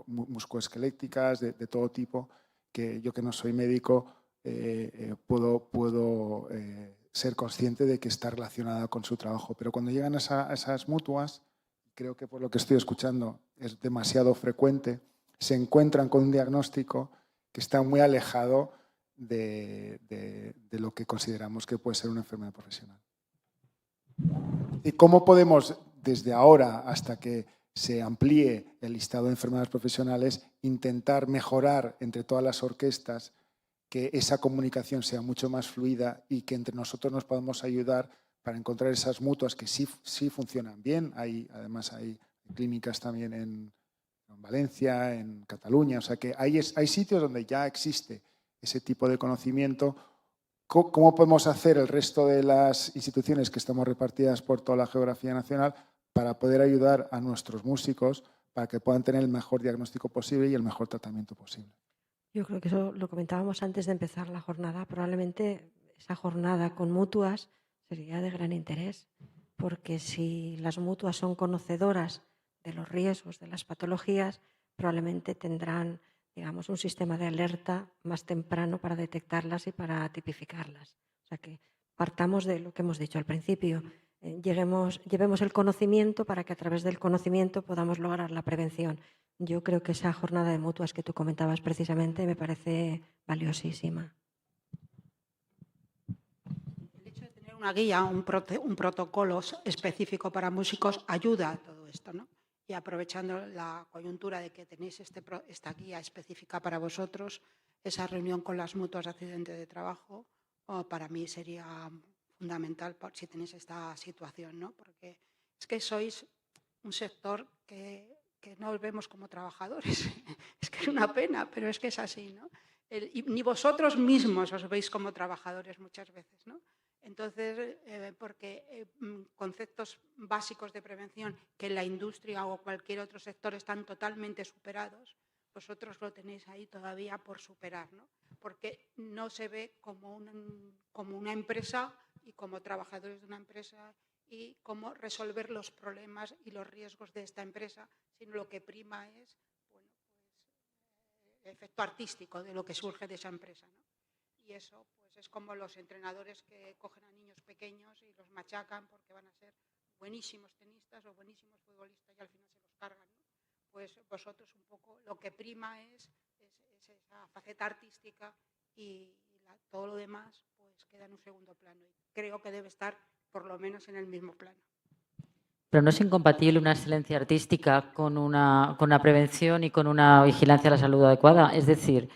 musculoesqueléticas, de todo tipo, que yo que no soy médico puedo ser consciente de que está relacionada con su trabajo. Pero cuando llegan a esas mutuas, creo que por lo que estoy escuchando es demasiado frecuente, se encuentran con un diagnóstico que está muy alejado de lo que consideramos que puede ser una enfermedad profesional. ¿Y cómo podemos, desde ahora hasta que se amplíe el listado de enfermedades profesionales, intentar mejorar entre todas las orquestas que esa comunicación sea mucho más fluida y que entre nosotros nos podamos ayudar para encontrar esas mutuas que sí funcionan bien? Además hay clínicas también en Valencia, en Cataluña, o sea que hay sitios donde ya existe ese tipo de conocimiento. ¿Cómo podemos hacer el resto de las instituciones que estamos repartidas por toda la geografía nacional para poder ayudar a nuestros músicos para que puedan tener el mejor diagnóstico posible y el mejor tratamiento posible? Yo creo que eso lo comentábamos antes de empezar la jornada. Probablemente esa jornada con mutuas sería de gran interés, porque si las mutuas son conocedoras de los riesgos, de las patologías, probablemente tendrán, digamos, un sistema de alerta más temprano para detectarlas y para tipificarlas. O sea que partamos de lo que hemos dicho al principio. Llevemos el conocimiento para que a través del conocimiento podamos lograr la prevención. Yo creo que esa jornada de mutuas que tú comentabas precisamente me parece valiosísima. El hecho de tener una guía, un protocolo específico para músicos ayuda a todo esto, ¿no? Y aprovechando la coyuntura de que tenéis esta guía específica para vosotros, esa reunión con las mutuas de accidente de trabajo para mí sería fundamental si tenéis esta situación, ¿no? Porque es que sois un sector que no os vemos como trabajadores. Es que es una pena, pero es que es así, ¿no? Y ni vosotros mismos os veis como trabajadores muchas veces, ¿no? Entonces, porque conceptos básicos de prevención que en la industria o cualquier otro sector están totalmente superados, vosotros lo tenéis ahí todavía por superar, ¿no? porque no se ve como una empresa y como trabajadores de una empresa y cómo resolver los problemas y los riesgos de esta empresa, sino lo que prima es el efecto artístico de lo que surge de esa empresa, ¿no? Y eso pues, es como los entrenadores que cogen a niños pequeños y los machacan porque van a ser buenísimos tenistas o buenísimos futbolistas y al final se los cargan, ¿no? Pues vosotros un poco lo que prima es esa faceta artística y todo lo demás pues queda en un segundo plano. Y creo que debe estar por lo menos en el mismo plano. Pero no es incompatible una excelencia artística con una prevención y con una vigilancia de la salud adecuada. Es decir,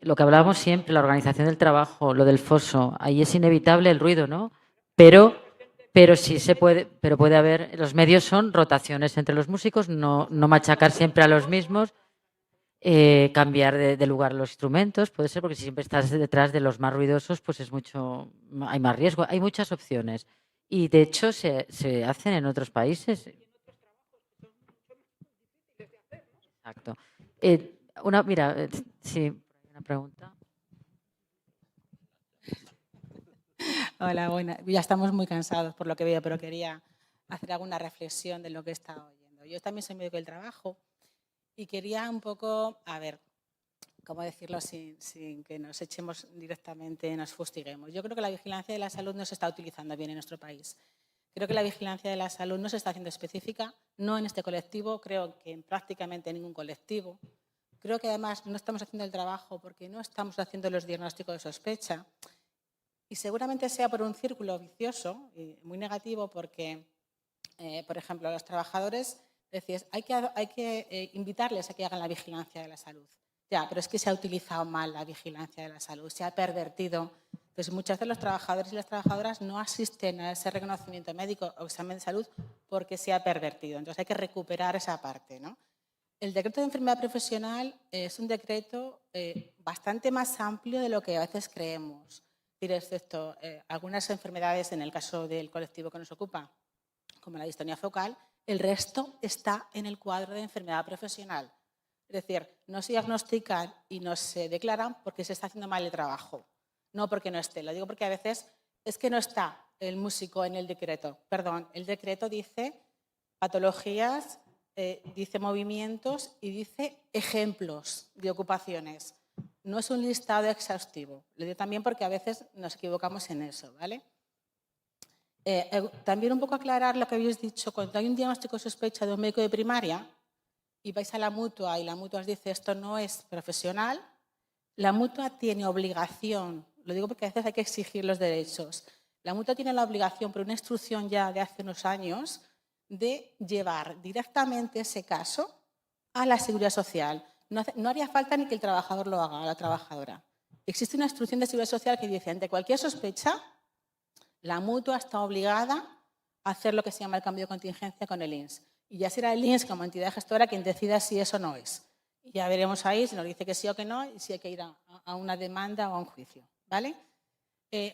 lo que hablábamos siempre, la organización del trabajo, lo del foso, ahí es inevitable el ruido, ¿no? Pero sí se puede, pero puede haber, los medios son rotaciones entre los músicos, no machacar siempre a los mismos, cambiar de lugar los instrumentos, puede ser, porque si siempre estás detrás de los más ruidosos, pues hay más riesgo, hay muchas opciones. Y de hecho se hacen en otros países. Exacto. Sí, una pregunta. Hola, buenas. Ya estamos muy cansados por lo que veo, pero quería hacer alguna reflexión de lo que he estado oyendo. Yo también soy médico del trabajo y quería un poco, a ver, ¿cómo decirlo sin que nos echemos directamente, nos fustiguemos? Yo creo que la vigilancia de la salud no se está utilizando bien en nuestro país. Creo que la vigilancia de la salud no se está haciendo específica, no en este colectivo, creo que en prácticamente ningún colectivo. Creo que además no estamos haciendo el trabajo porque no estamos haciendo los diagnósticos de sospecha. Y seguramente sea por un círculo vicioso y muy negativo porque, por ejemplo, a los trabajadores decís, hay que invitarles a que hagan la vigilancia de la salud. Ya, pero es que se ha utilizado mal la vigilancia de la salud, se ha pervertido. Entonces, muchas veces los trabajadores y las trabajadoras no asisten a ese reconocimiento médico o examen de salud porque se ha pervertido. Entonces, hay que recuperar esa parte, ¿no? El decreto de enfermedad profesional es un decreto bastante más amplio de lo que a veces creemos. Excepto algunas enfermedades, en el caso del colectivo que nos ocupa, como la distonía focal, el resto está en el cuadro de enfermedad profesional. Es decir, no se diagnostican y no se declaran porque se está haciendo mal el trabajo, no porque no esté. Lo digo porque a veces es que no está el músico en el decreto. Perdón, el decreto dice patologías, dice movimientos y dice ejemplos de ocupaciones. No es un listado exhaustivo. Lo digo también porque a veces nos equivocamos en eso, ¿vale? También un poco aclarar lo que habéis dicho. Cuando hay un diagnóstico de sospecha de un médico de primaria y vais a la mutua y la mutua os dice esto no es profesional, la mutua tiene obligación, lo digo porque a veces hay que exigir los derechos, la mutua tiene la obligación, por una instrucción ya de hace unos años, de llevar directamente ese caso a la Seguridad Social. No haría falta ni que el trabajador lo haga, la trabajadora. Existe una instrucción de Seguridad Social que dice, ante cualquier sospecha, la mutua está obligada a hacer lo que se llama el cambio de contingencia con el INS. Y ya será el INS como entidad gestora quien decida si eso no es. Y ya veremos ahí si nos dice que sí o que no y si hay que ir a una demanda o a un juicio, ¿vale?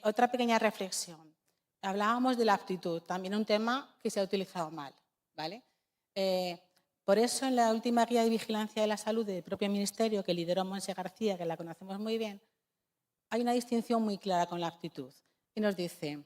Otra pequeña reflexión. Hablábamos de la aptitud, también un tema que se ha utilizado mal, ¿vale? Por eso, en la última guía de vigilancia de la salud del propio Ministerio, que lideró Monse García, que la conocemos muy bien, hay una distinción muy clara con la aptitud. Y nos dice,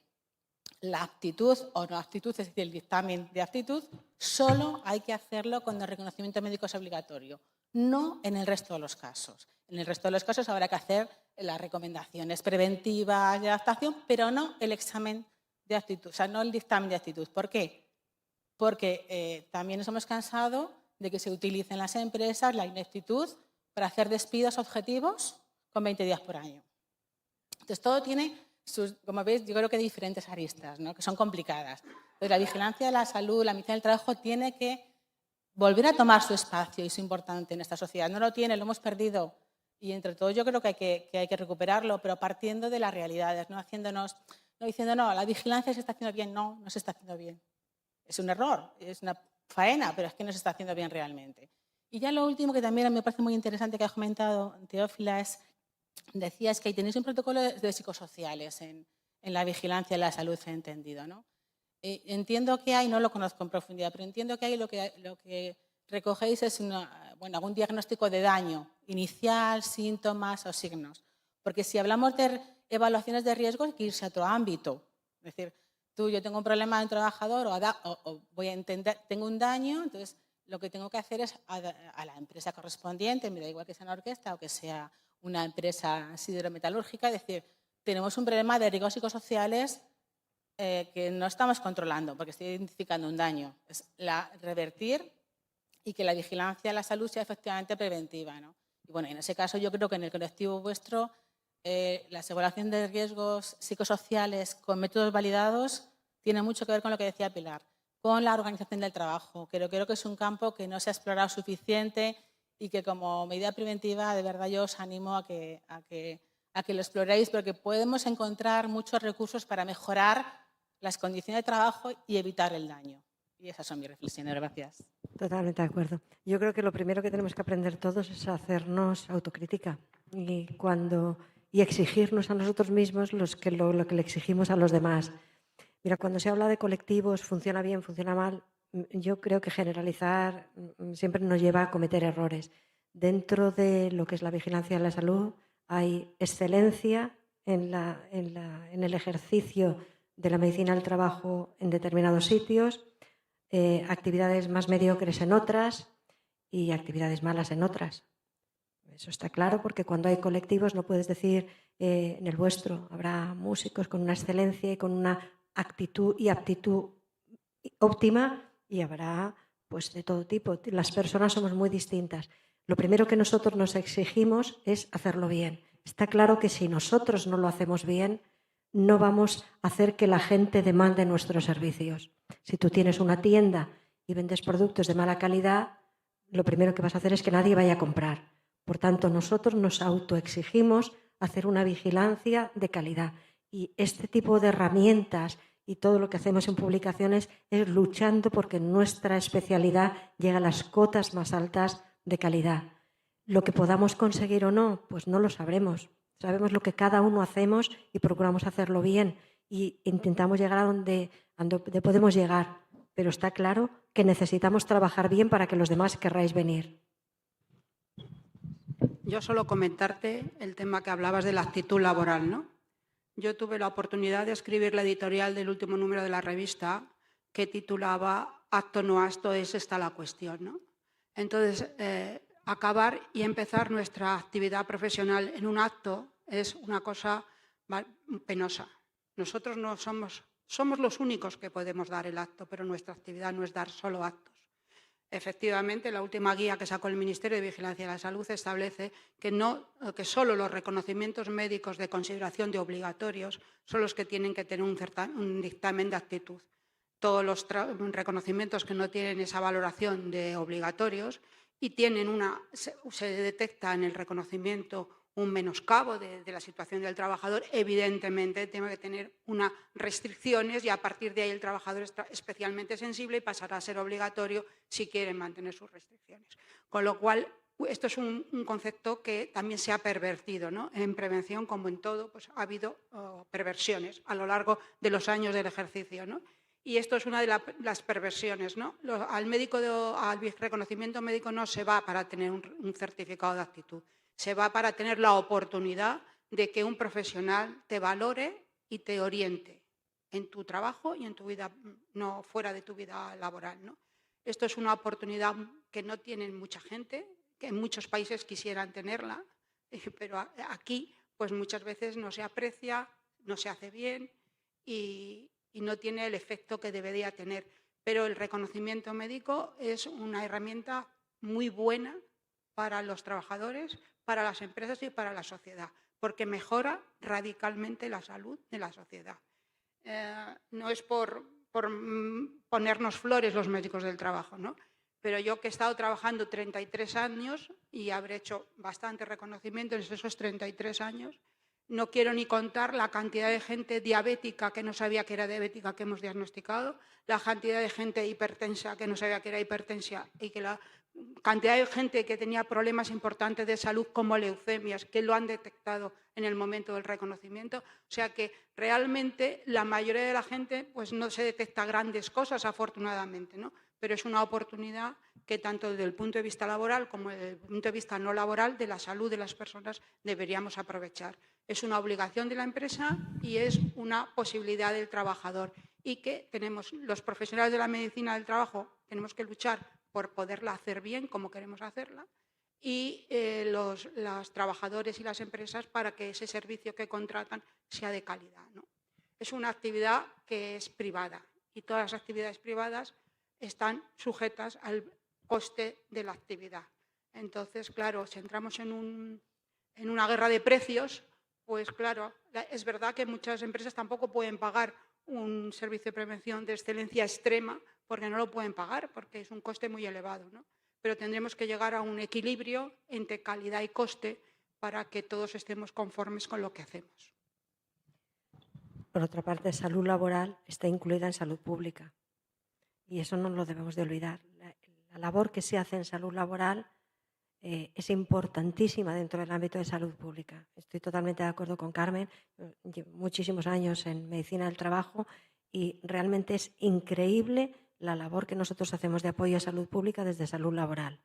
la aptitud o no aptitud, es decir, el dictamen de aptitud, solo hay que hacerlo cuando el reconocimiento médico es obligatorio, no en el resto de los casos. En el resto de los casos habrá que hacer las recomendaciones preventivas de adaptación, pero no el examen de aptitud, o sea, no el dictamen de aptitud. ¿Por qué? Porque también nos hemos cansado de que se utilice en las empresas la ineptitud para hacer despidos objetivos con 20 días por año. Entonces, todo tiene sus, como veis, yo creo que diferentes aristas, ¿no? Que son complicadas. Entonces, la vigilancia de la salud, la medicina del trabajo tiene que volver a tomar su espacio y su importante en esta sociedad. No lo tiene, lo hemos perdido. Y entre todos yo creo que hay que recuperarlo, pero partiendo de las realidades, no diciendo, no, la vigilancia se está haciendo bien. No, no se está haciendo bien. Es un error, es una faena, pero es que no se está haciendo bien realmente. Y ya lo último, que también me parece muy interesante que ha comentado Teófila, decías que tenéis un protocolo de psicosociales en la vigilancia de la salud, he entendido, ¿no? Entiendo que hay, no lo conozco en profundidad, pero entiendo que hay lo que recogéis es algún diagnóstico de daño inicial, síntomas o signos. Porque si hablamos de evaluaciones de riesgo, hay que irse a otro ámbito. Es decir, yo tengo un problema de un trabajador o voy a entender, tengo un daño, entonces lo que tengo que hacer es a la empresa correspondiente, me da igual que sea una orquesta o que sea una empresa siderometalúrgica, es decir, tenemos un problema de riesgos psicosociales que no estamos controlando porque estoy identificando un daño. Es revertir y que la vigilancia de la salud sea efectivamente preventiva, ¿no? Y bueno, en ese caso yo creo que en el colectivo vuestro las evaluaciones de riesgos psicosociales con métodos validados tienen mucho que ver con lo que decía Pilar, con la organización del trabajo. Creo que es un campo que no se ha explorado suficiente y que como medida preventiva de verdad yo os animo a que lo exploréis porque podemos encontrar muchos recursos para mejorar las condiciones de trabajo y evitar el daño. Y esas son mis reflexiones. Gracias. Totalmente de acuerdo. Yo creo que lo primero que tenemos que aprender todos es hacernos autocrítica y exigirnos a nosotros mismos lo que le exigimos a los demás. Mira, cuando se habla de colectivos, funciona bien, funciona mal, yo creo que generalizar siempre nos lleva a cometer errores. Dentro de lo que es la vigilancia de la salud hay excelencia en el ejercicio de la medicina del trabajo en determinados sitios, actividades más mediocres en otras y actividades malas en otras. Eso está claro porque cuando hay colectivos no puedes decir en el vuestro habrá músicos con una excelencia y con una actitud y aptitud óptima y habrá pues de todo tipo. Las personas somos muy distintas. Lo primero que nosotros nos exigimos es hacerlo bien. Está claro que si nosotros no lo hacemos bien, no vamos a hacer que la gente demande nuestros servicios. Si tú tienes una tienda y vendes productos de mala calidad, lo primero que vas a hacer es que nadie vaya a comprar. Por tanto, nosotros nos autoexigimos hacer una vigilancia de calidad. Y este tipo de herramientas y todo lo que hacemos en publicaciones es luchando porque nuestra especialidad llegue a las cotas más altas de calidad. Lo que podamos conseguir o no, pues no lo sabremos. Sabemos lo que cada uno hacemos y procuramos hacerlo bien y intentamos llegar a donde podemos llegar. Pero está claro que necesitamos trabajar bien para que los demás querráis venir. Yo solo comentarte el tema que hablabas de la actitud laboral, ¿no? Yo tuve la oportunidad de escribir la editorial del último número de la revista que titulaba Acto no acto es esta la cuestión, ¿no? Entonces, acabar y empezar nuestra actividad profesional en un acto es una cosa penosa. Nosotros no somos los únicos que podemos dar el acto, pero nuestra actividad no es dar solo actos. Efectivamente, la última guía que sacó el Ministerio de Vigilancia de la Salud establece que solo los reconocimientos médicos de consideración de obligatorios son los que tienen que tener un dictamen de actitud. Todos los reconocimientos que no tienen esa valoración de obligatorios y se detecta en el reconocimiento un menoscabo de la situación del trabajador, evidentemente tiene que tener unas restricciones y a partir de ahí el trabajador está especialmente sensible y pasará a ser obligatorio si quiere mantener sus restricciones. Con lo cual, esto es un concepto que también se ha pervertido, ¿no? En prevención, como en todo, pues ha habido perversiones a lo largo de los años del ejercicio, ¿no? Y esto es una de las perversiones, ¿no? Al reconocimiento médico no se va para tener un certificado de actitud. Se va para tener la oportunidad de que un profesional te valore y te oriente en tu trabajo y en tu vida, no fuera de tu vida laboral, ¿no? Esto es una oportunidad que no tiene mucha gente, que en muchos países quisieran tenerla, pero aquí pues muchas veces no se aprecia, no se hace bien y no tiene el efecto que debería tener. Pero el reconocimiento médico es una herramienta muy buena para los trabajadores, para las empresas y para la sociedad, porque mejora radicalmente la salud de la sociedad. No es por ponernos flores los médicos del trabajo, ¿no? Pero yo que he estado trabajando 33 años y habré hecho bastante reconocimiento en esos 33 años, no quiero ni contar la cantidad de gente diabética que no sabía que era diabética que hemos diagnosticado, la cantidad de gente hipertensa que no sabía que era hipertensa y que la cantidad de gente que tenía problemas importantes de salud como leucemias, que lo han detectado en el momento del reconocimiento. O sea que realmente la mayoría de la gente pues no se detecta grandes cosas, afortunadamente, ¿no? Pero es una oportunidad que tanto desde el punto de vista laboral como desde el punto de vista no laboral de la salud de las personas deberíamos aprovechar. Es una obligación de la empresa y es una posibilidad del trabajador, y que tenemos los profesionales de la medicina del trabajo, tenemos que luchar por poderla hacer bien como queremos hacerla, y los trabajadores y las empresas para que ese servicio que contratan sea de calidad, ¿no? Es una actividad que es privada y todas las actividades privadas están sujetas al coste de la actividad. Entonces, claro, si entramos en una guerra de precios, pues claro, es verdad que muchas empresas tampoco pueden pagar un servicio de prevención de excelencia extrema porque no lo pueden pagar, porque es un coste muy elevado, ¿no? Pero tendremos que llegar a un equilibrio entre calidad y coste para que todos estemos conformes con lo que hacemos. Por otra parte, salud laboral está incluida en salud pública y eso no lo debemos de olvidar. La labor que se hace en salud laboral es importantísima dentro del ámbito de salud pública. Estoy totalmente de acuerdo con Carmen. Llevo muchísimos años en medicina del trabajo y realmente es increíble la labor que nosotros hacemos de apoyo a salud pública desde salud laboral.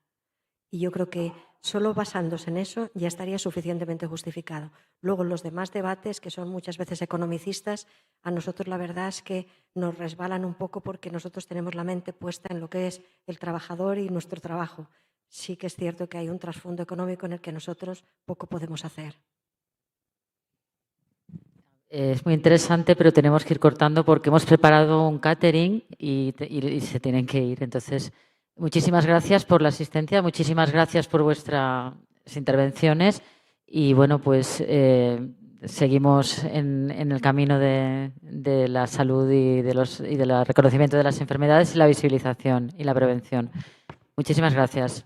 Y yo creo que solo basándose en eso ya estaría suficientemente justificado. Luego, los demás debates, que son muchas veces economicistas, a nosotros la verdad es que nos resbalan un poco porque nosotros tenemos la mente puesta en lo que es el trabajador y nuestro trabajo. Sí que es cierto que hay un trasfondo económico en el que nosotros poco podemos hacer. Es muy interesante, pero tenemos que ir cortando porque hemos preparado un catering y se tienen que ir. Entonces, muchísimas gracias por la asistencia, muchísimas gracias por vuestras intervenciones y bueno, pues seguimos en el camino de la salud y del reconocimiento de las enfermedades y la visibilización y la prevención. Muchísimas gracias.